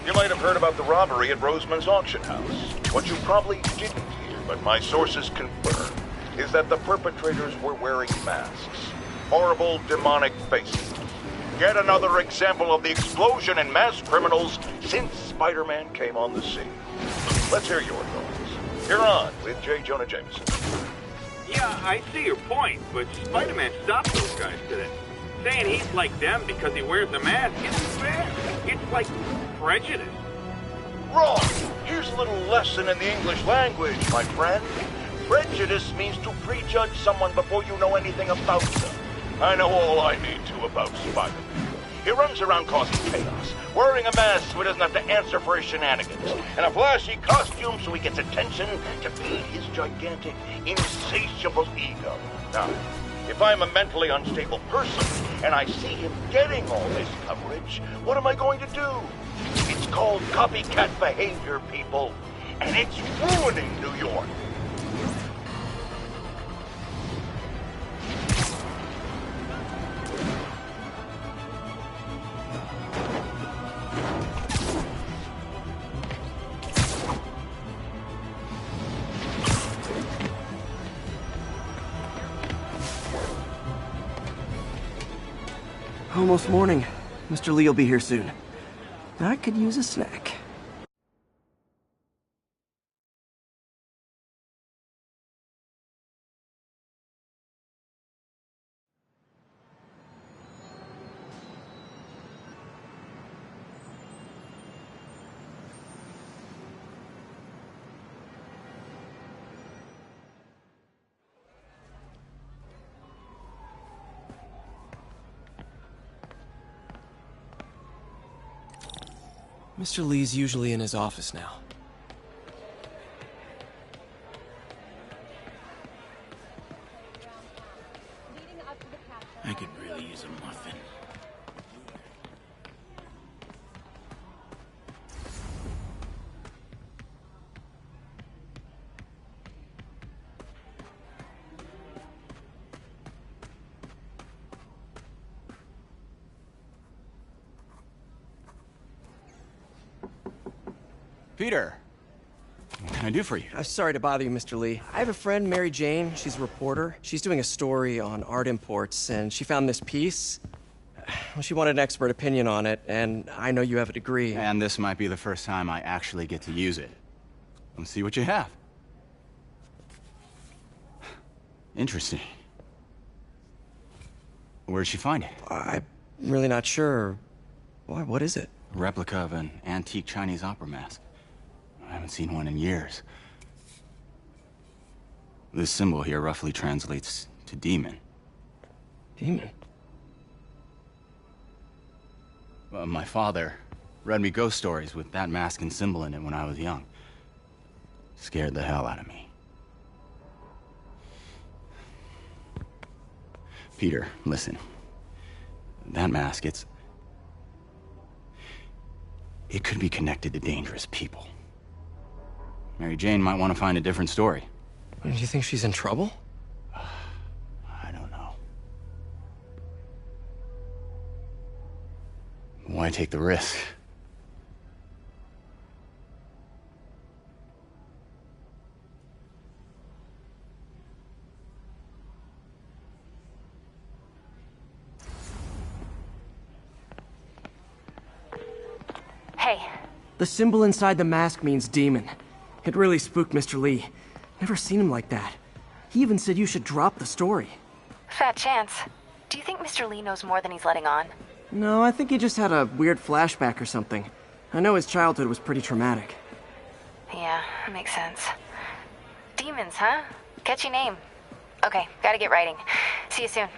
You might have heard about the robbery at Roseman's auction house. What you probably didn't hear, but my sources confirm, is that the perpetrators were wearing masks. Horrible, demonic faces. Yet another example of the explosion in mass criminals since Spider-Man came on the scene. Let's hear your thoughts. You're on with J. Jonah Jameson. Yeah, I see your point, but Spider-Man stopped those guys today. Saying he's like them because he wears a mask isn't fair. It's like prejudice. Wrong! Here's a little lesson in the English language, my friend. Prejudice means to prejudge someone before you know anything about them. I know all I need to about Spider-Man. He runs around causing chaos, wearing a mask so he doesn't have to answer for his shenanigans, and a flashy costume so he gets attention to feed his gigantic, insatiable ego. Now, if I'm a mentally unstable person, and I see him getting all this coverage, what am I going to do? It's called copycat behavior, people, and it's ruining New York. Almost morning. Mr. Lee will be here soon. I could use a snack. Mr. Lee's usually in his office now. I could really use a muffin. Peter, what can I do for you? Sorry to bother you, Mr. Lee. I have a friend, Mary Jane. She's a reporter. She's doing a story on art imports, and she found this piece. Well, she wanted an expert opinion on it, and I know you have a degree. And this might be the first time I actually get to use it. Let's see what you have. Interesting. Where'd she find it? I'm really not sure. Why, what is it? A replica of an antique Chinese opera mask. I haven't seen one in years. This symbol here roughly translates to demon. Demon? My father read me ghost stories with that mask and symbol in it when I was young. Scared the hell out of me. Peter, listen. That mask, it could be connected to dangerous people. Mary Jane might want to find a different story. Do you think she's in trouble? I don't know. Why take the risk? Hey. The symbol inside the mask means demon. It really spooked Mr. Lee. Never seen him like that. He even said you should drop the story. Fat chance. Do you think Mr. Lee knows more than he's letting on? No, I think he just had a weird flashback or something. I know his childhood was pretty traumatic. Yeah, makes sense. Demons, huh? Catchy name. Okay, gotta get writing. See you soon.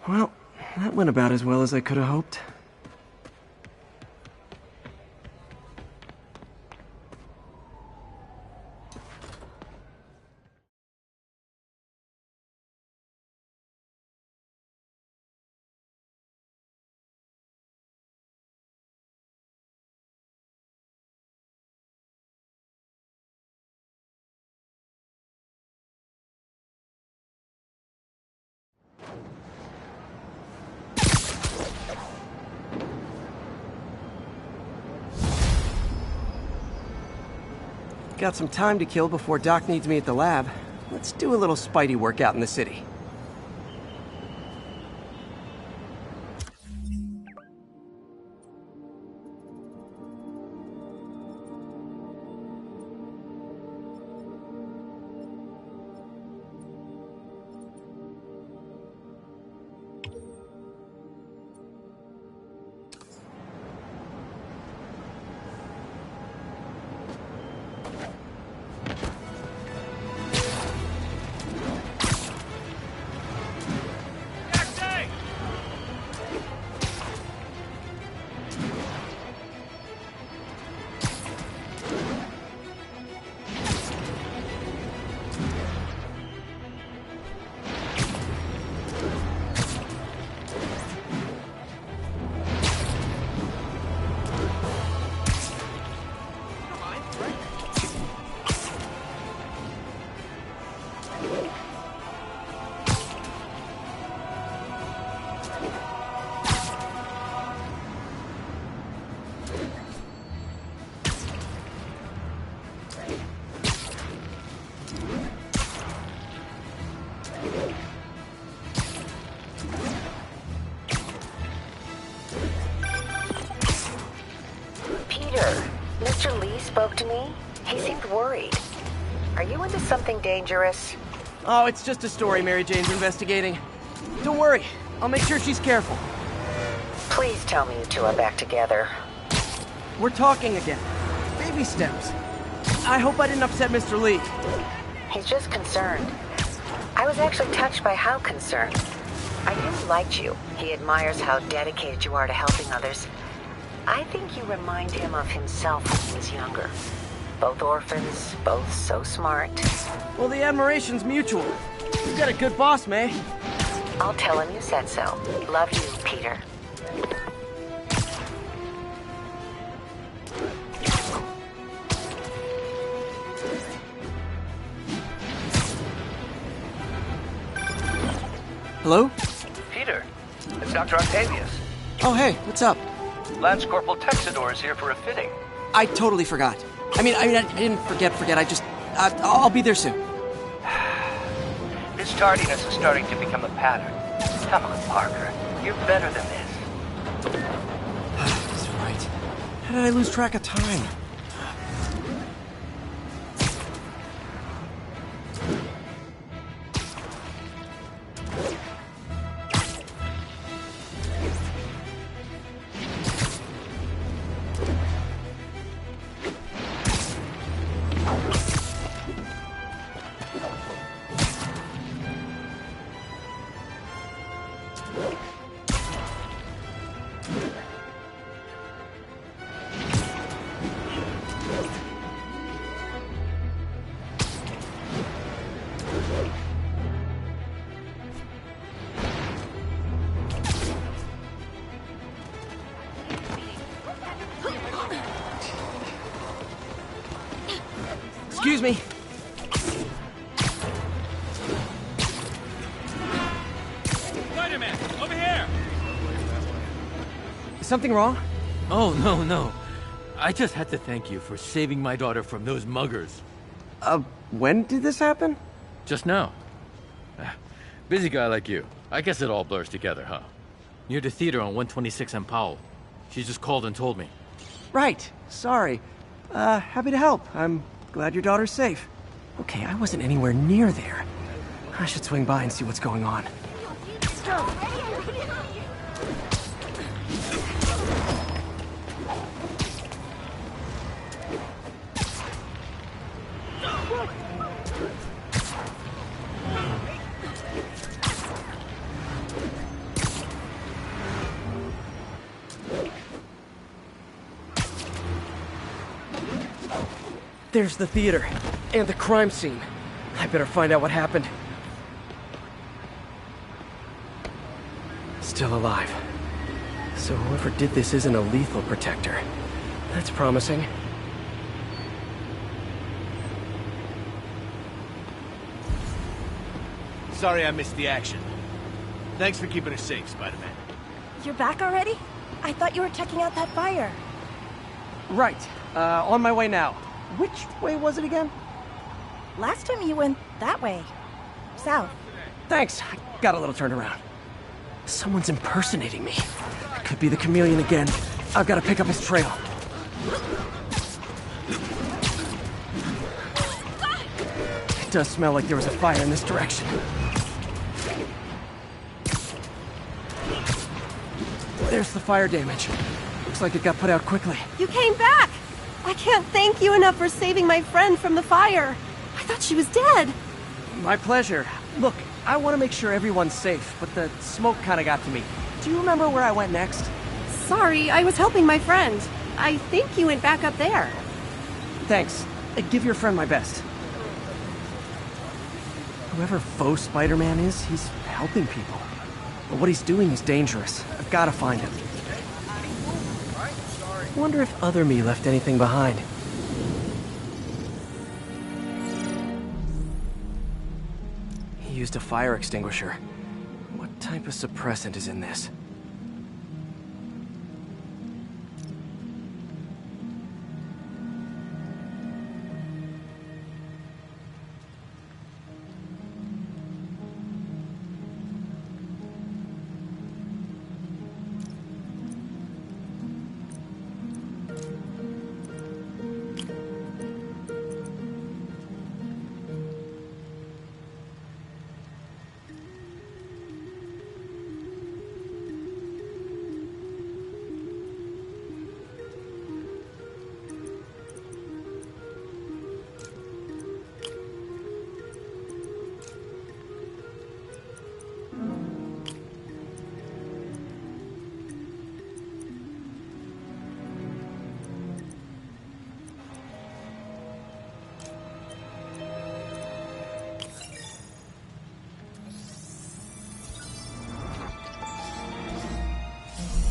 Well, that went about as well as I could have hoped. Got some time to kill before Doc needs me at the lab. Let's do a little Spidey workout in the city. Mr. Lee spoke to me. He seemed worried. Are you into something dangerous? Oh, it's just a story Mary Jane's investigating. Don't worry, I'll make sure she's careful. Please tell me you two are back together. We're talking again. Baby steps. I hope I didn't upset Mr. Lee. He's just concerned. I was actually touched by how concerned. I knew he liked you. He admires how dedicated you are to helping others. I think you remind him of himself when he was younger. Both orphans, both so smart. Well, the admiration's mutual. You've got a good boss, May. I'll tell him you said so. Love you, Peter. Hello? Peter, it's Dr. Octavius. Oh, hey, what's up? Lance Corporal Texador is here for a fitting. I totally forgot. I didn't forget. I'll be there soon. This tardiness is starting to become a pattern. Come on, Parker. You're better than this. That's right. How did I lose track of time? Excuse me. Spider-Man, over here! Is something wrong? Oh, no. I just had to thank you for saving my daughter from those muggers. When did this happen? Just now. Busy guy like you. I guess it all blurs together, huh? Near the theater on 126 and Powell. She just called and told me. Right. Sorry. Happy to help. I'm glad your daughter's safe. Okay, I wasn't anywhere near there. I should swing by and see what's going on. There's the theater, and the crime scene. I better find out what happened. Still alive. So whoever did this isn't a lethal protector. That's promising. Sorry I missed the action. Thanks for keeping us safe, Spider-Man. You're back already? I thought you were checking out that fire. Right. On my way now. Which way was it again? Last time you went that way. South. Thanks. I got a little turned around. Someone's impersonating me. It could be the chameleon again. I've got to pick up his trail. It does smell like there was a fire in this direction. There's the fire damage. Looks like it got put out quickly. You came back! I can't thank you enough for saving my friend from the fire. I thought she was dead. My pleasure. Look, I want to make sure everyone's safe, but the smoke kind of got to me. Do you remember where I went next? Sorry, I was helping my friend. I think you went back up there. Thanks. Give your friend my best. Whoever faux Spider-Man is, he's helping people. But what he's doing is dangerous. I've got to find him. I wonder if other me left anything behind. He used a fire extinguisher. What type of suppressant is in this?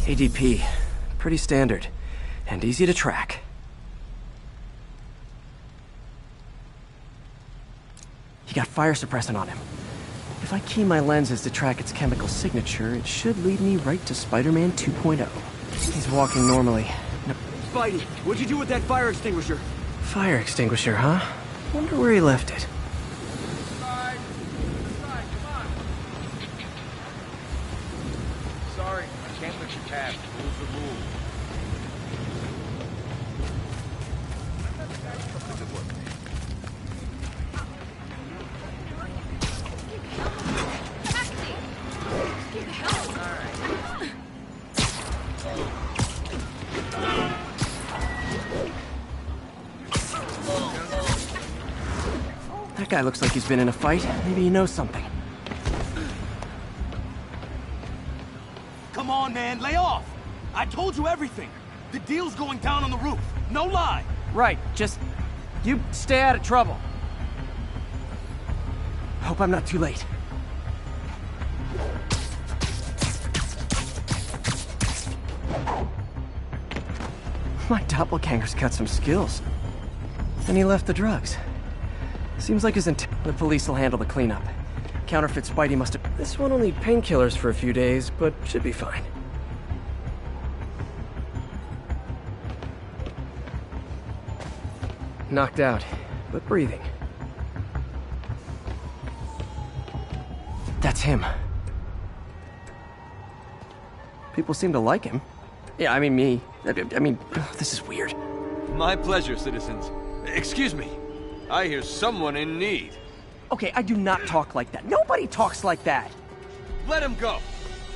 ADP. Pretty standard. And easy to track. He got fire suppressant on him. If I key my lenses to track its chemical signature, it should lead me right to Spider-Man 2.0. He's walking normally. No. Spidey, what'd you do with that fire extinguisher? Fire extinguisher, huh? Wonder where he left it. Sorry, I can't let you pass. Rules the rules. That guy looks like he's been in a fight. Maybe he knows something. Come on, man, lay off! I told you everything. The deal's going down on the roof. No lie. Right, just... you stay out of trouble. Hope I'm not too late. My doppelganger's got some skills. And he left the drugs. Seems like his intent. The police will handle the cleanup. Counterfeit Spidey must have... This one will need painkillers for a few days, but should be fine. Knocked out, but breathing. That's him. People seem to like him. Yeah, I mean me. I mean, this is weird. My pleasure, citizens. Excuse me. I hear someone in need. Okay, I do not talk like that. Nobody talks like that. Let him go.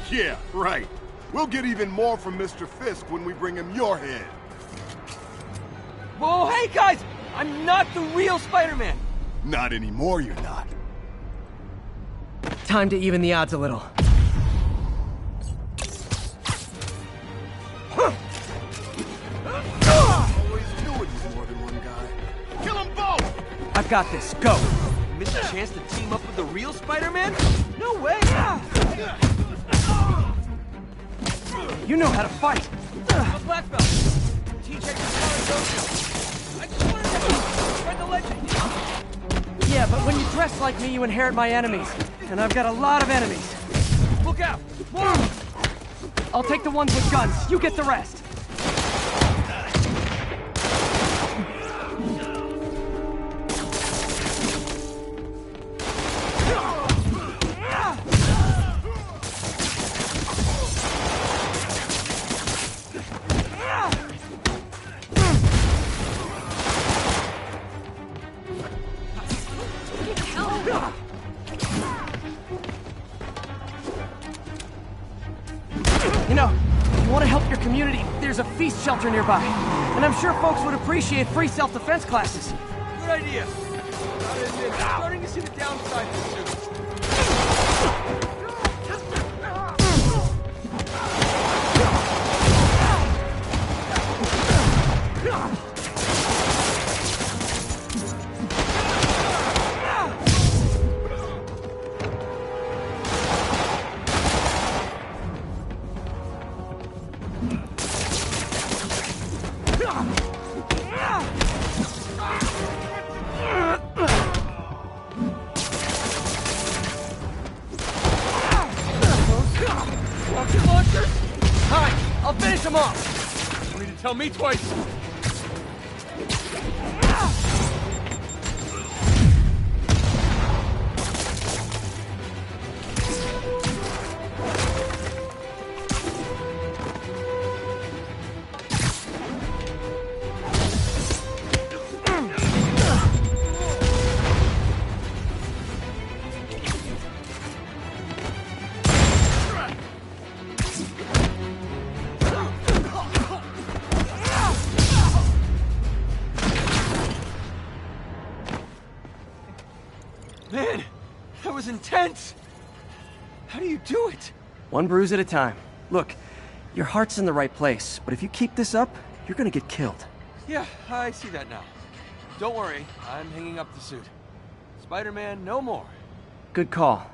Yeah, right. We'll get even more from Mr. Fisk when we bring him your head. Whoa, hey guys! I'm not the real Spider-Man! Not anymore, you're not. Time to even the odds a little. Always knew it was more than one guy. Kill them both! I've got this, go! Missed a chance to team up with the real Spider-Man? No way! You know how to fight! I'm a black belt. TJ I just wanted to spread the legend. Yeah, but when you dress like me, you inherit my enemies. And I've got a lot of enemies. Look out! More! I'll take the ones with guns. You get the rest. shelter nearby. And I'm sure folks would appreciate free self-defense classes. Good idea. I'm starting to see the downside of this suit. Tell me twice! Man, that was intense! How do you do it? One bruise at a time. Look, your heart's in the right place, but if you keep this up, you're gonna get killed. Yeah, I see that now. Don't worry, I'm hanging up the suit. Spider-Man, no more. Good call.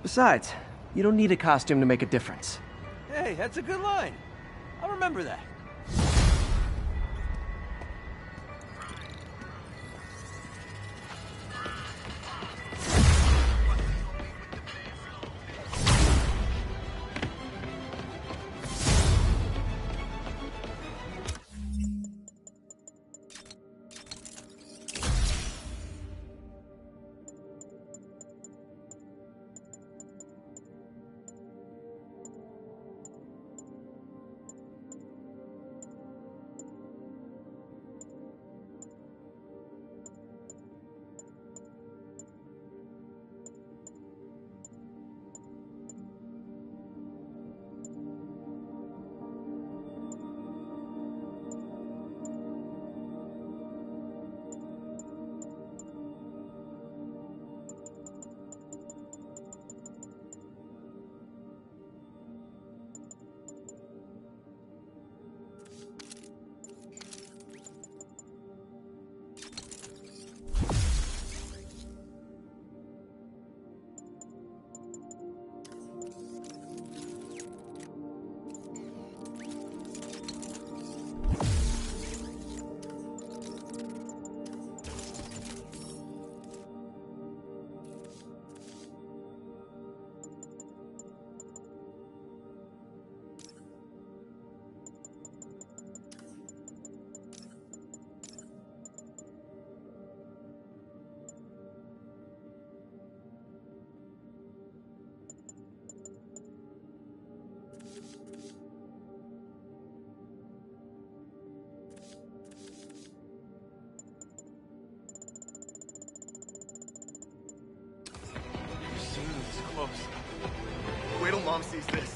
Besides, you don't need a costume to make a difference. Hey, that's a good line. I'll remember that. Wait till Mom sees this.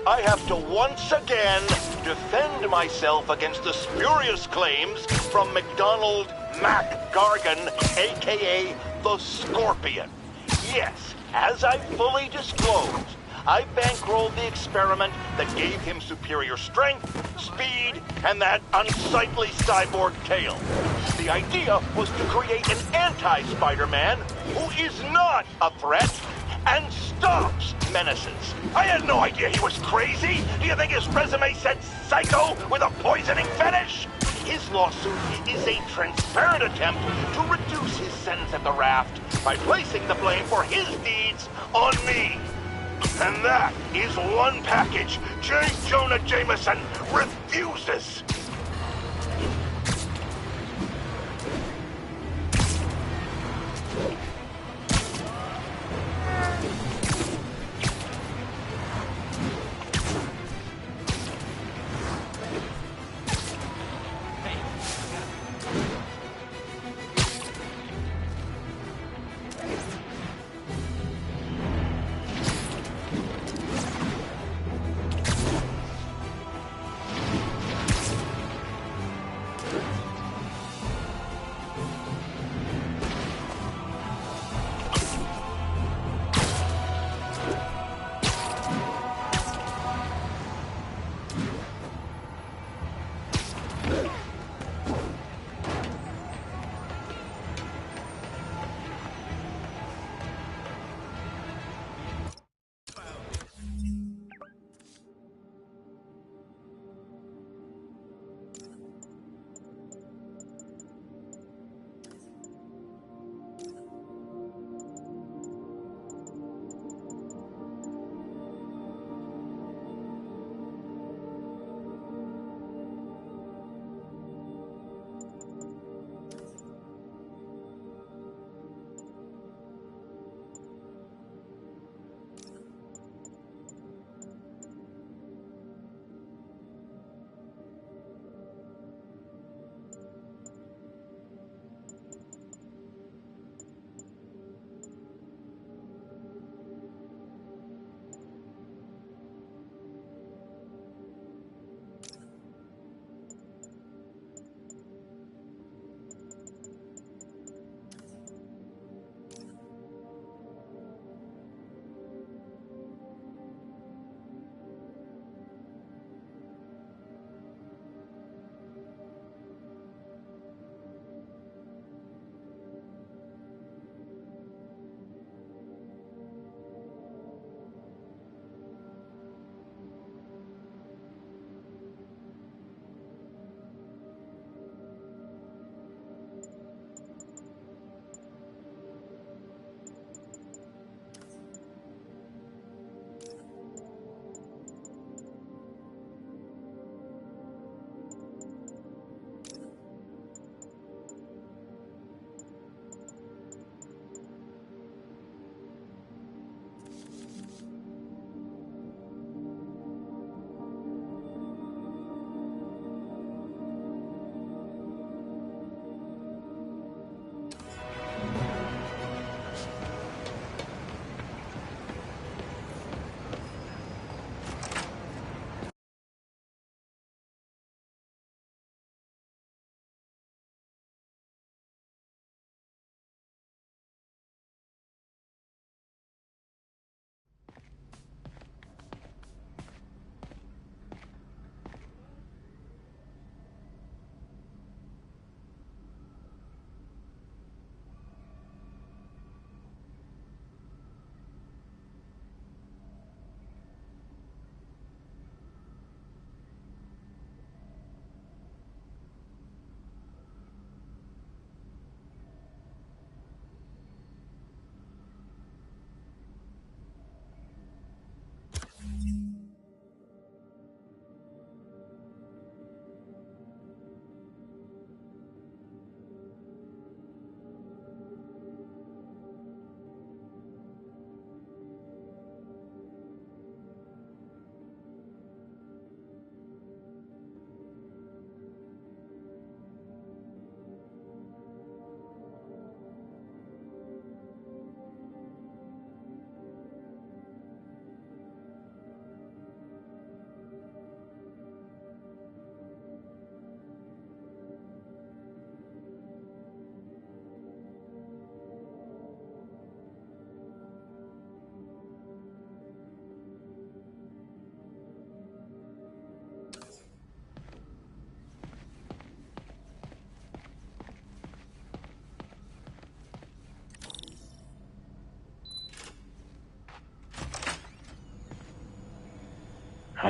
I have to once again defend myself against the spurious claims from MacDonald Mac Gargan, aka the Scorpion. Yes, as I fully disclosed, I bankrolled the experiment that gave him superior strength, speed, and that unsightly cyborg tail. The idea was to create an anti-Spider-Man who is not a threat and stops menaces. I had no idea he was crazy. Do you think his resume said psycho with a poisoning fetish? His lawsuit is a transparent attempt to reduce his sentence at the raft by placing the blame for his deeds on me. And that is one package J. Jonah Jameson refuses.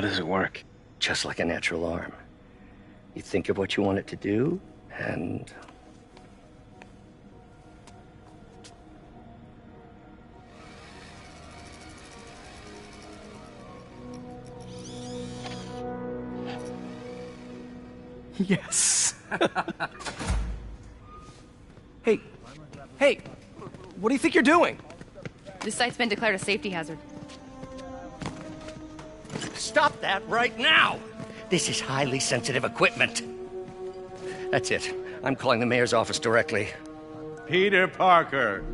How does it work? Just like a natural arm. You think of what you want it to do, and... Yes. Hey, what do you think you're doing? This site's been declared a safety hazard. Stop that right now! This is highly sensitive equipment. That's it. I'm calling the mayor's office directly. Peter Parker,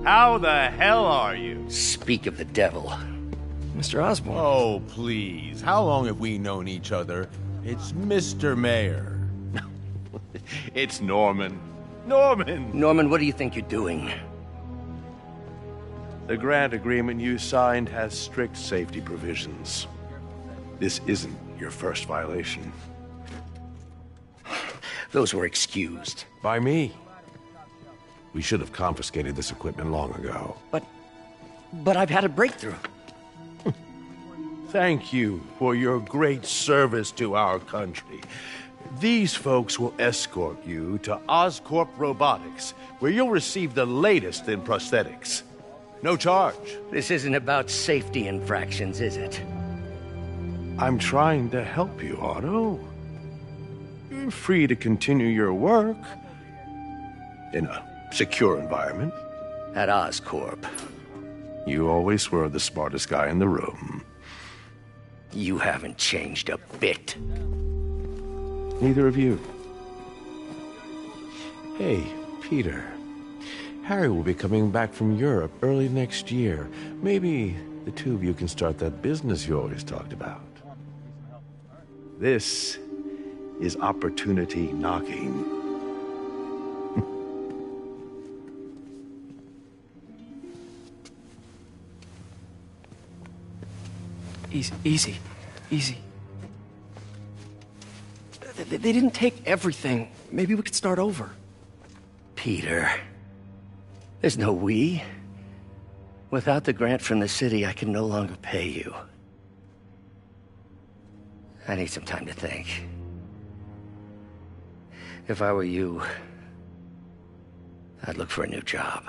how the hell are you? Speak of the devil. Mr. Osborn. Oh, please. How long have we known each other? It's Mr. Mayor. It's Norman. Norman, what do you think you're doing? The grant agreement you signed has strict safety provisions. This isn't your first violation. Those were excused. By me. We should have confiscated this equipment long ago. But I've had a breakthrough. Thank you for your great service to our country. These folks will escort you to Oscorp Robotics, where you'll receive the latest in prosthetics. No charge. This isn't about safety infractions, is it? I'm trying to help you, Otto. You're free to continue your work in a secure environment. At Oscorp. You always were the smartest guy in the room. You haven't changed a bit. Neither of you. Hey, Peter. Harry will be coming back from Europe early next year. Maybe the two of you can start that business you always talked about. This is opportunity knocking. Easy. They didn't take everything. Maybe we could start over. Peter, there's no we. Without the grant from the city, I can no longer pay you. I need some time to think. If I were you, I'd look for a new job.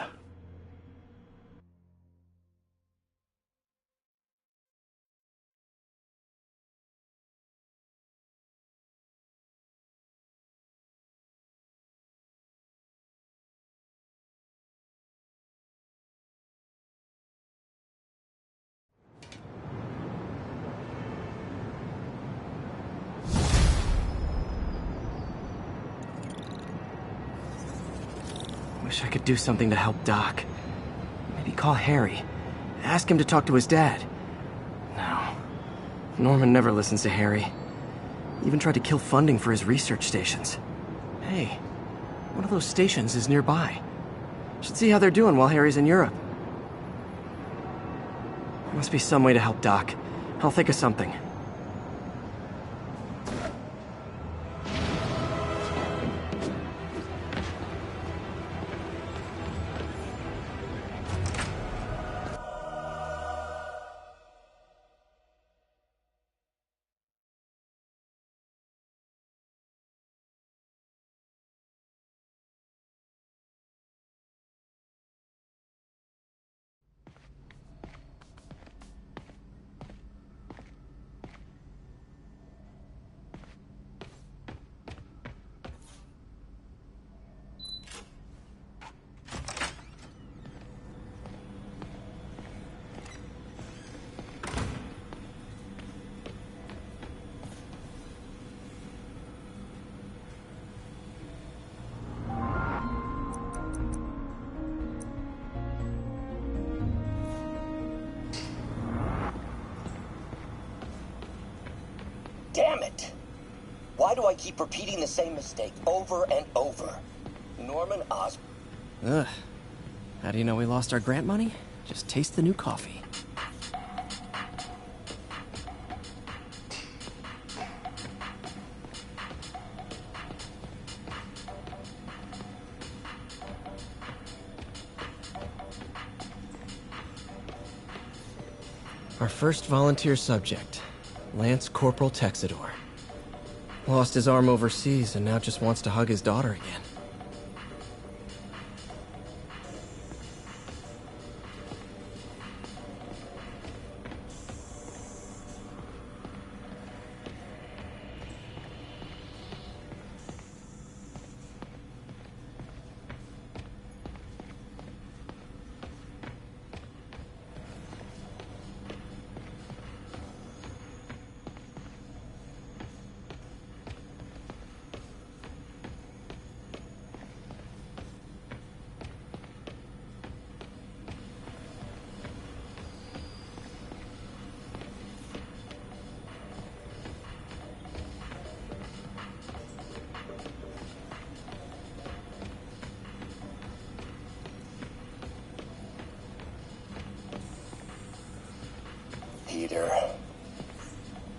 Wish I could do something to help Doc. Maybe call Harry. Ask him to talk to his dad. No. Norman never listens to Harry. Even tried to kill funding for his research stations. Hey, one of those stations is nearby. Should see how they're doing while Harry's in Europe. There must be some way to help Doc. I'll think of something. Damn it! Why do I keep repeating the same mistake over and over? Norman Osborn. Ugh. How do you know we lost our grant money? Just taste the new coffee. Our first volunteer subject, Lance Corporal Texidor. Lost his arm overseas and now just wants to hug his daughter again. Peter.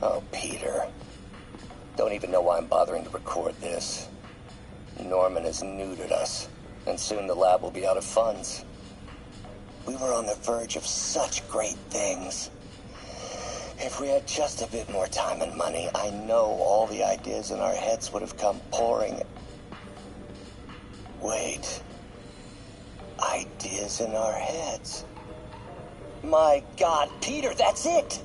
Oh, Peter. Don't even know why I'm bothering to record this. Norman has neutered us, and soon the lab will be out of funds. We were on the verge of such great things. If we had just a bit more time and money, I know all the ideas in our heads would have come pouring. Wait. Ideas in our heads. My God, Peter, that's it!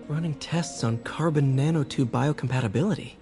Running tests on carbon nanotube biocompatibility.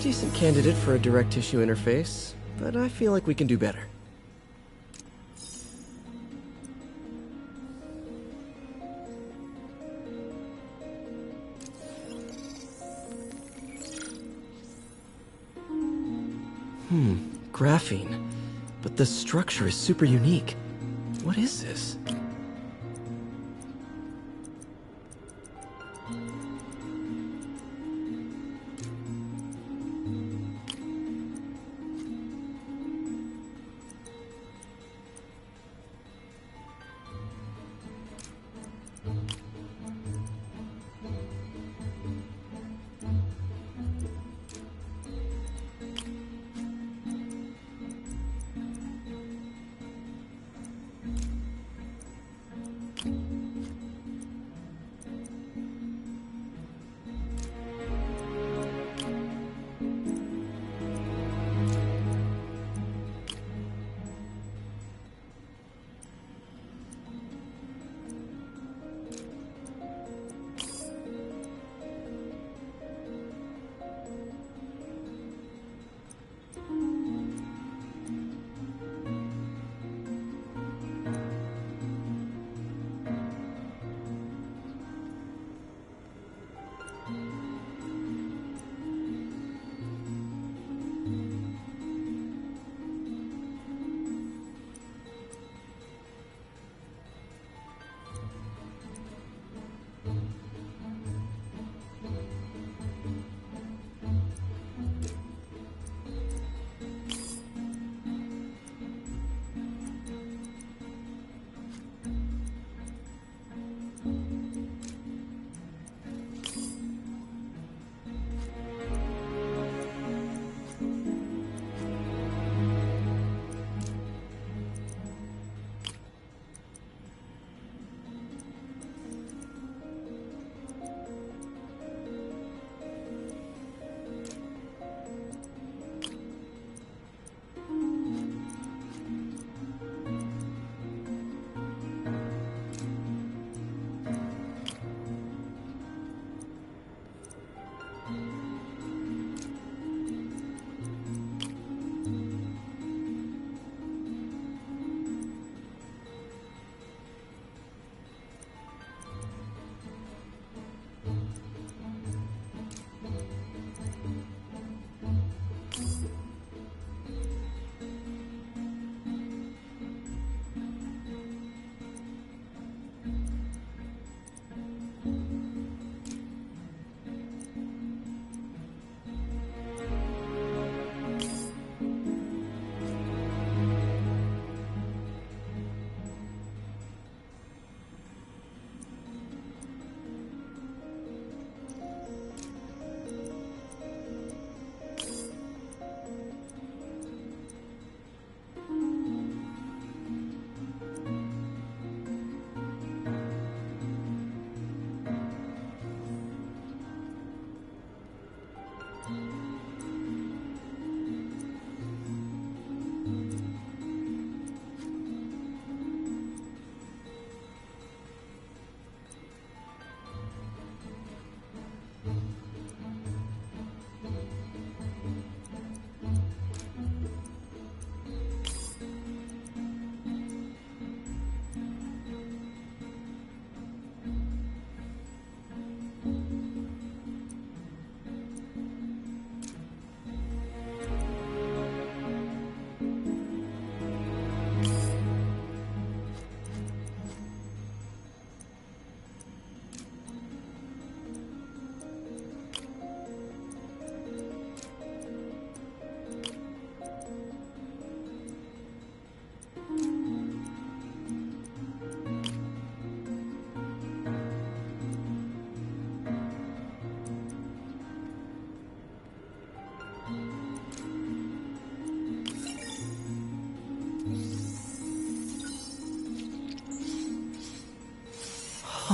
Decent candidate for a direct tissue interface, but I feel like we can do better. Graphene. But the structure is super unique. What is this?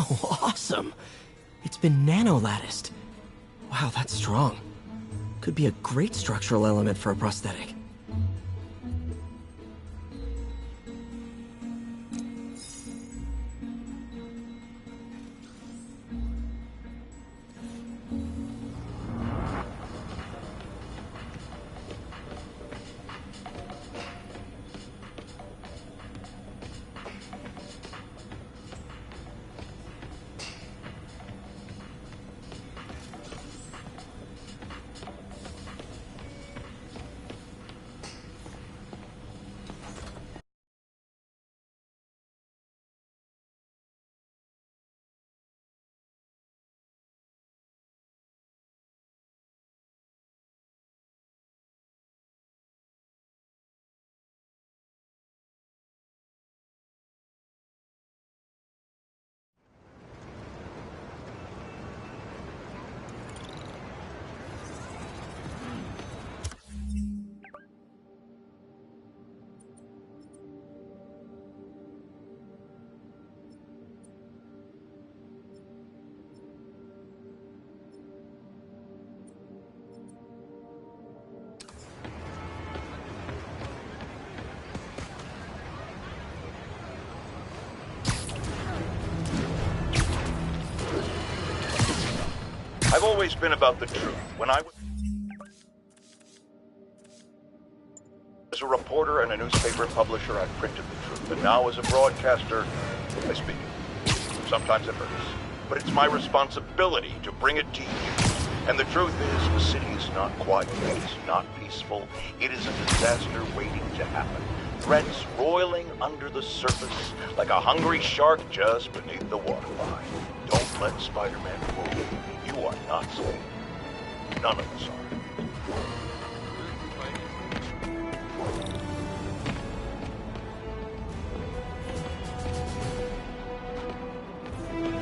Oh, awesome! It's been nano-latticed. Wow, that's strong. Could be a great structural element for a prosthetic. I've always been about the truth. When I was a reporter and a newspaper publisher, I printed the truth. And now as a broadcaster, I speak it. Sometimes it hurts. But it's my responsibility to bring it to you. And the truth is, the city is not quiet. It is not peaceful. It is a disaster waiting to happen. Threats roiling under the surface like a hungry shark just beneath the waterline. Don't let Spider-Man fool you. You are not safe. None of us are.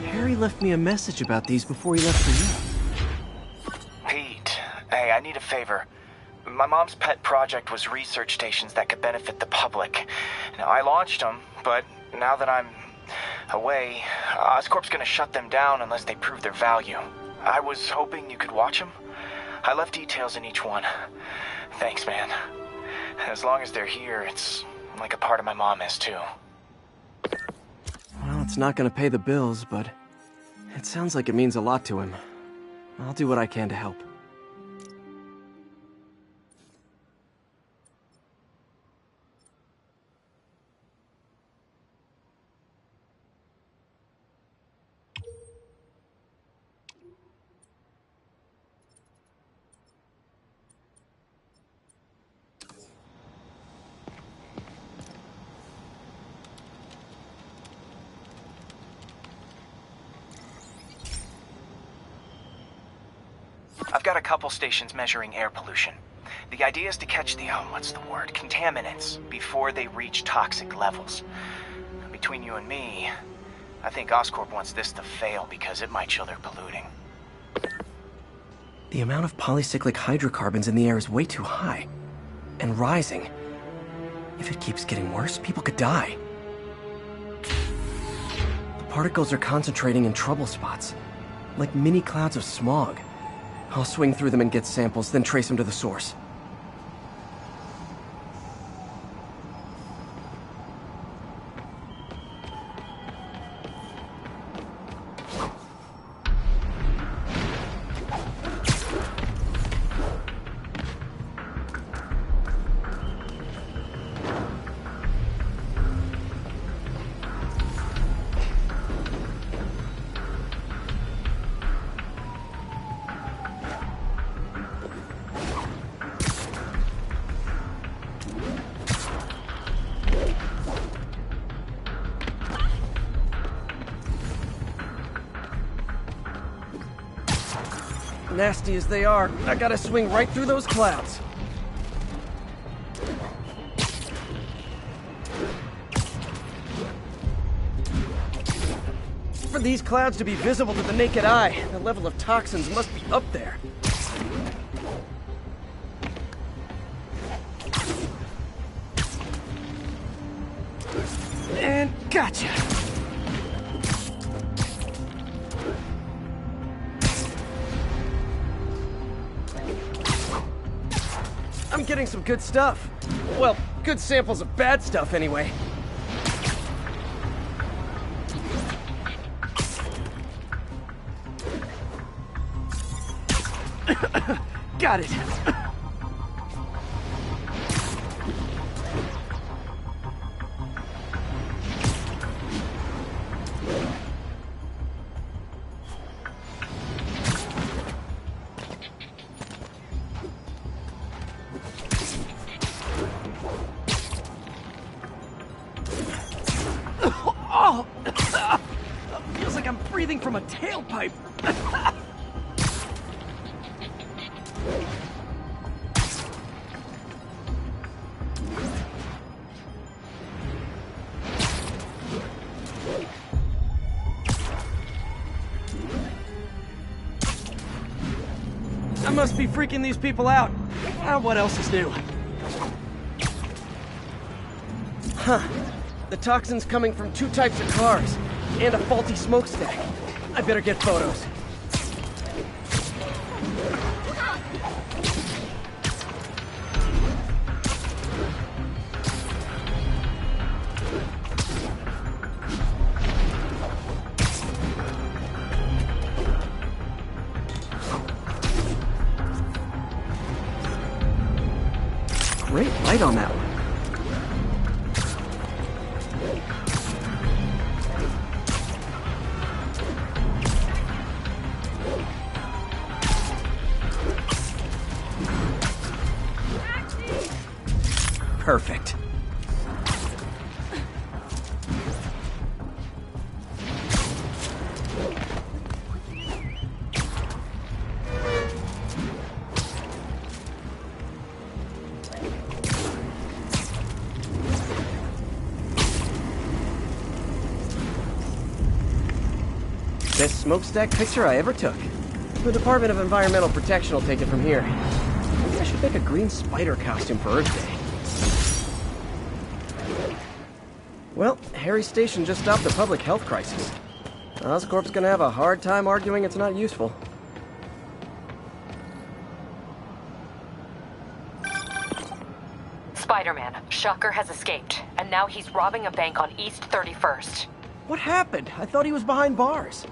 Harry left me a message about these before he left for you. Pete, hey, I need a favor. My mom's pet project was research stations that could benefit the public. Now, I launched them, but now that I'm away, Oscorp's gonna shut them down unless they prove their value. I was hoping you could watch them. I left details in each one. Thanks, man. As long as they're here, it's like a part of my mom is, too. Well, it's not gonna pay the bills, but it sounds like it means a lot to him. I'll do what I can to help. I've got a couple stations measuring air pollution. The idea is to catch the, contaminants before they reach toxic levels. Between you and me, I think Oscorp wants this to fail because it might show they're polluting. The amount of polycyclic hydrocarbons in the air is way too high. And rising. If it keeps getting worse, people could die. The particles are concentrating in trouble spots, like mini clouds of smog. I'll swing through them and get samples, then trace them to the source. Nasty as they are, I gotta swing right through those clouds. For these clouds to be visible to the naked eye, the level of toxins must be up there. And gotcha! I'm getting some good stuff. Well, good samples of bad stuff, anyway. Got it. Feels like I'm breathing from a tailpipe. I must be freaking these people out. What else is new? Huh. The toxin's coming from 2 types of cars, and a faulty smokestack. I better get photos. light on that one. Perfect. Best smokestack picture I ever took. The Department of Environmental Protection will take it from here. Maybe I should make a green spider costume for Earth Day. Well, Harry Station just stopped a public health crisis. Oscorp's gonna have a hard time arguing it's not useful. Spider-Man, Shocker has escaped, and now he's robbing a bank on East 31st. What happened? I thought he was behind bars.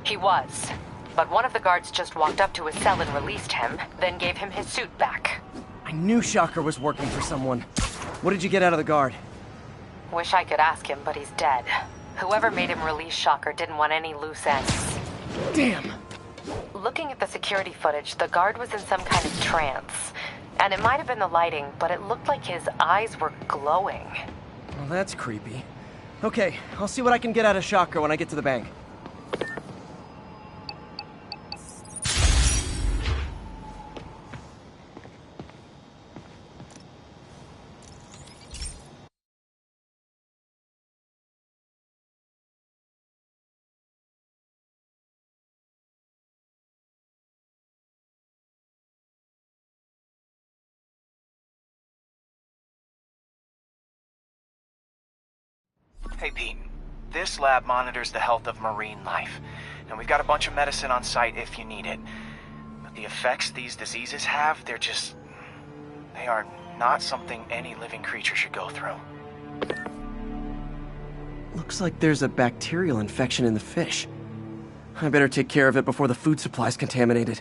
He was, but one of the guards just walked up to his cell and released him, then gave him his suit back. I knew Shocker was working for someone. What did you get out of the guard? Wish I could ask him, but he's dead. Whoever made him release Shocker didn't want any loose ends. Damn! Looking at the security footage, the guard was in some kind of trance. And it might have been the lighting, but it looked like his eyes were glowing. Well, that's creepy. Okay, I'll see what I can get out of Shocker when I get to the bank. Hey, Pete. This lab monitors the health of marine life, and we've got a bunch of medicine on site if you need it. But the effects these diseases have, they are not something any living creature should go through. Looks like there's a bacterial infection in the fish. I better take care of it before the food supply's contaminated.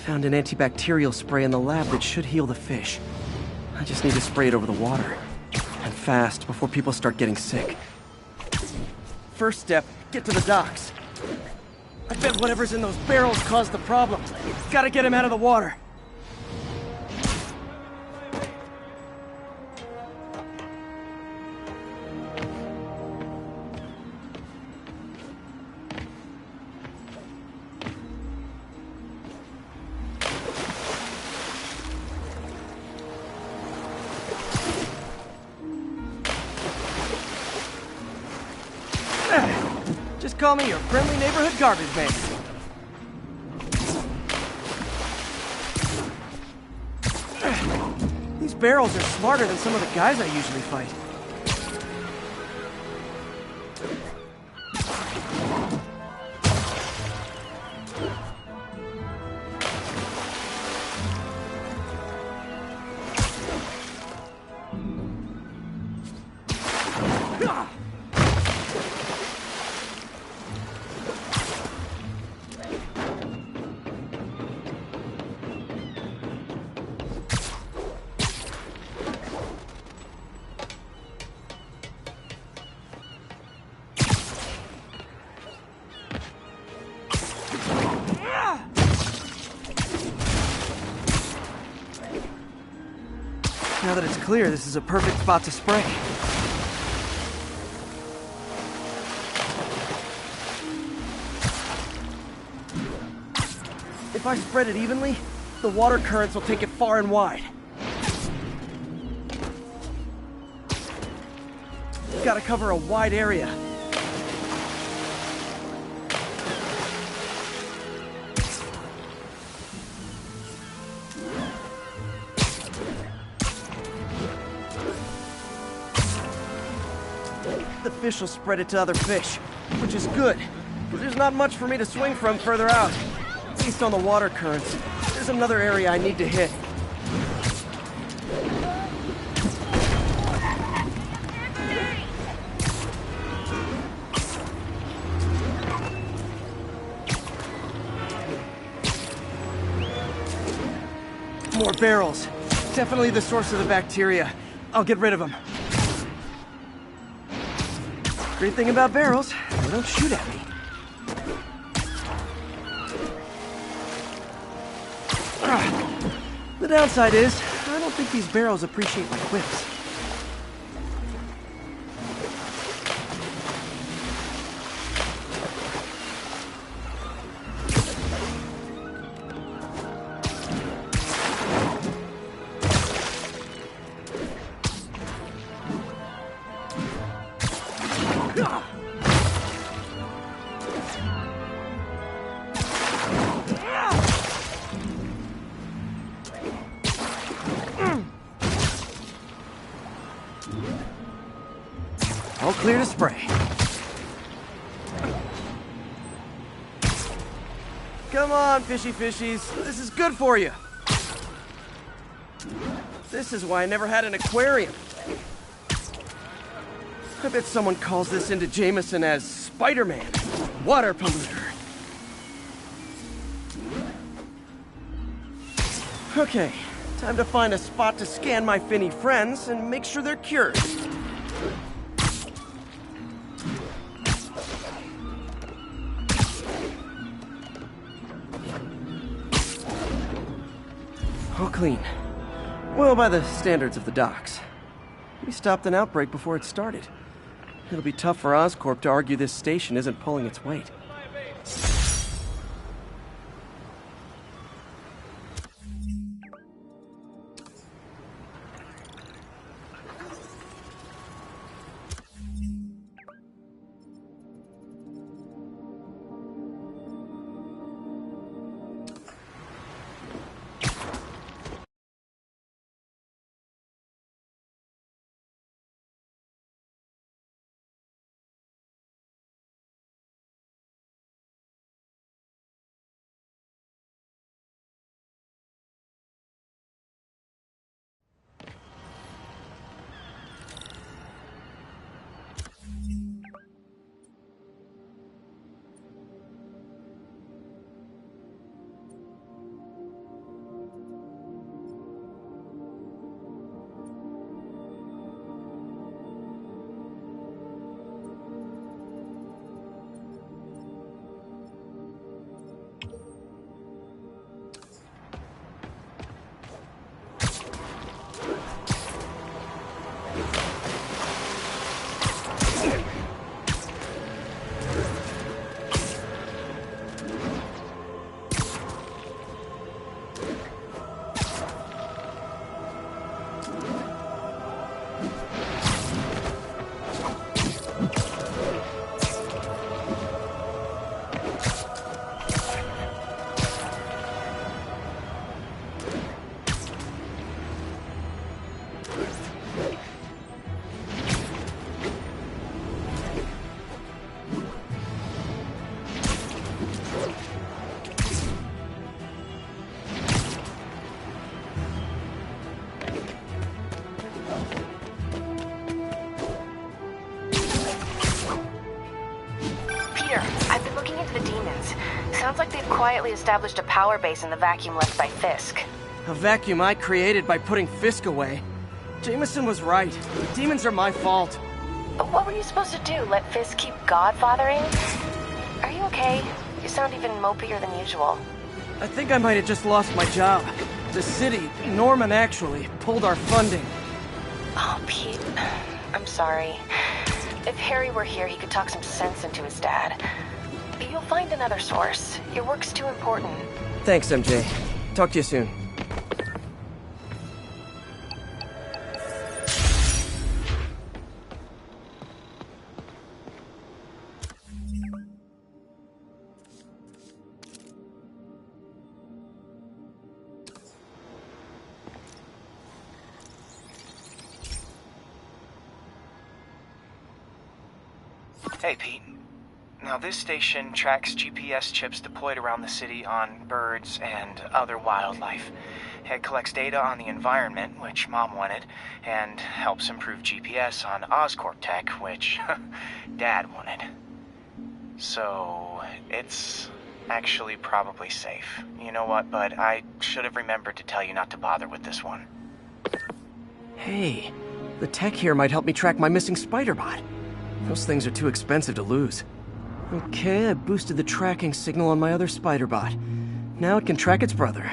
Found an antibacterial spray in the lab that should heal the fish. I just need to spray it over the water. And fast, before people start getting sick. First step, get to the docks. I bet whatever's in those barrels caused the problem. Gotta get him out of the water. Just call me your friendly neighborhood garbage man. These barrels are smarter than some of the guys I usually fight. Now that it's clear, this is a perfect spot to spray. If I spread it evenly, the water currents will take it far and wide. Gotta cover a wide area. The fish will spread it to other fish, which is good. But there's not much for me to swing from further out. Based on the water currents, there's another area I need to hit. More barrels. It's definitely the source of the bacteria. I'll get rid of them. Great thing about barrels, they don't shoot at me. The downside is, I don't think these barrels appreciate my quips. All clear to spray. Come on, fishy fishies. This is good for you. This is why I never had an aquarium. I bet someone calls this into Jameson as Spider-Man, water polluter. Okay, time to find a spot to scan my finny friends and make sure they're cured. All clean. Well, by the standards of the docks. We stopped an outbreak before it started. It'll be tough for Oscorp to argue this station isn't pulling its weight. Sounds like they've quietly established a power base in the vacuum left by Fisk. A vacuum I created by putting Fisk away. Jameson was right. The demons are my fault. What were you supposed to do? Let Fisk keep godfathering? Are you okay? You sound even mopier than usual. I think I might have just lost my job. The city, Norman actually, pulled our funding. Oh, Pete. I'm sorry. If Harry were here, he could talk some sense into his dad. You'll find another source. Your work's too important. Thanks, MJ. Talk to you soon. Hey, Pete. Now, this station tracks GPS chips deployed around the city on birds and other wildlife. It collects data on the environment, which Mom wanted, and helps improve GPS on Oscorp tech, which Dad wanted. So, it's actually probably safe. You know what, bud? I should have remembered to tell you not to bother with this one. Hey, the tech here might help me track my missing spider bot. Those things are too expensive to lose. Okay, I boosted the tracking signal on my other spider bot. Now it can track its brother.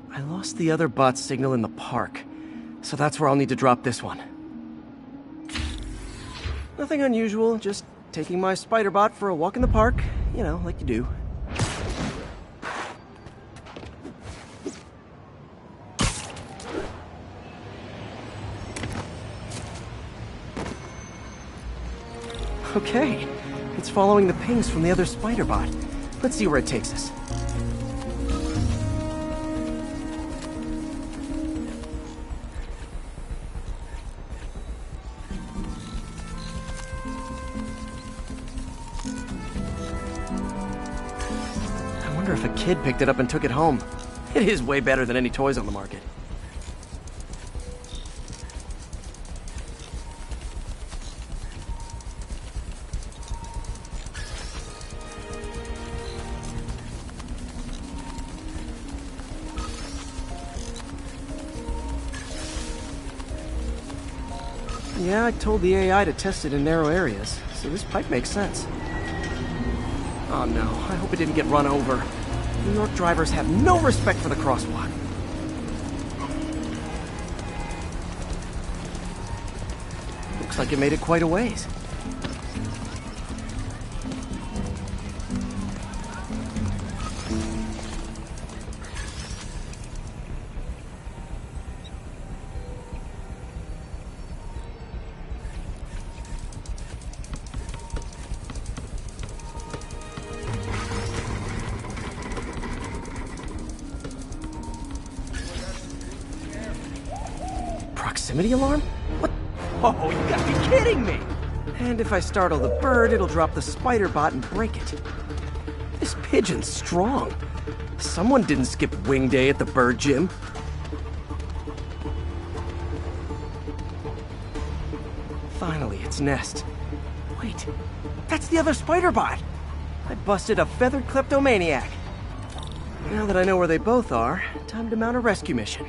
I lost the other bot's signal in the park, so that's where I'll need to drop this one. Nothing unusual, just taking my spider bot for a walk in the park, you know, like you do. Okay, it's following the pings from the other spider bot. Let's see where it takes us. I wonder if a kid picked it up and took it home. It is way better than any toys on the market. Yeah, I told the AI to test it in narrow areas, so this pipe makes sense. Oh no, I hope it didn't get run over. New York drivers have no respect for the crosswalk. Looks like it made it quite a ways. Proximity alarm? What? Oh, you gotta be kidding me! And if I startle the bird, it'll drop the spider bot and break it. This pigeon's strong. Someone didn't skip wing day at the bird gym. Finally, its nest. Wait, that's the other spider bot! I busted a feathered kleptomaniac. Now that I know where they both are, time to mount a rescue mission.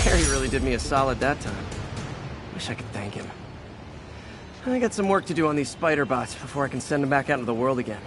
Harry really did me a solid that time. Wish I could thank him. I got some work to do on these spider bots before I can send them back out into the world again.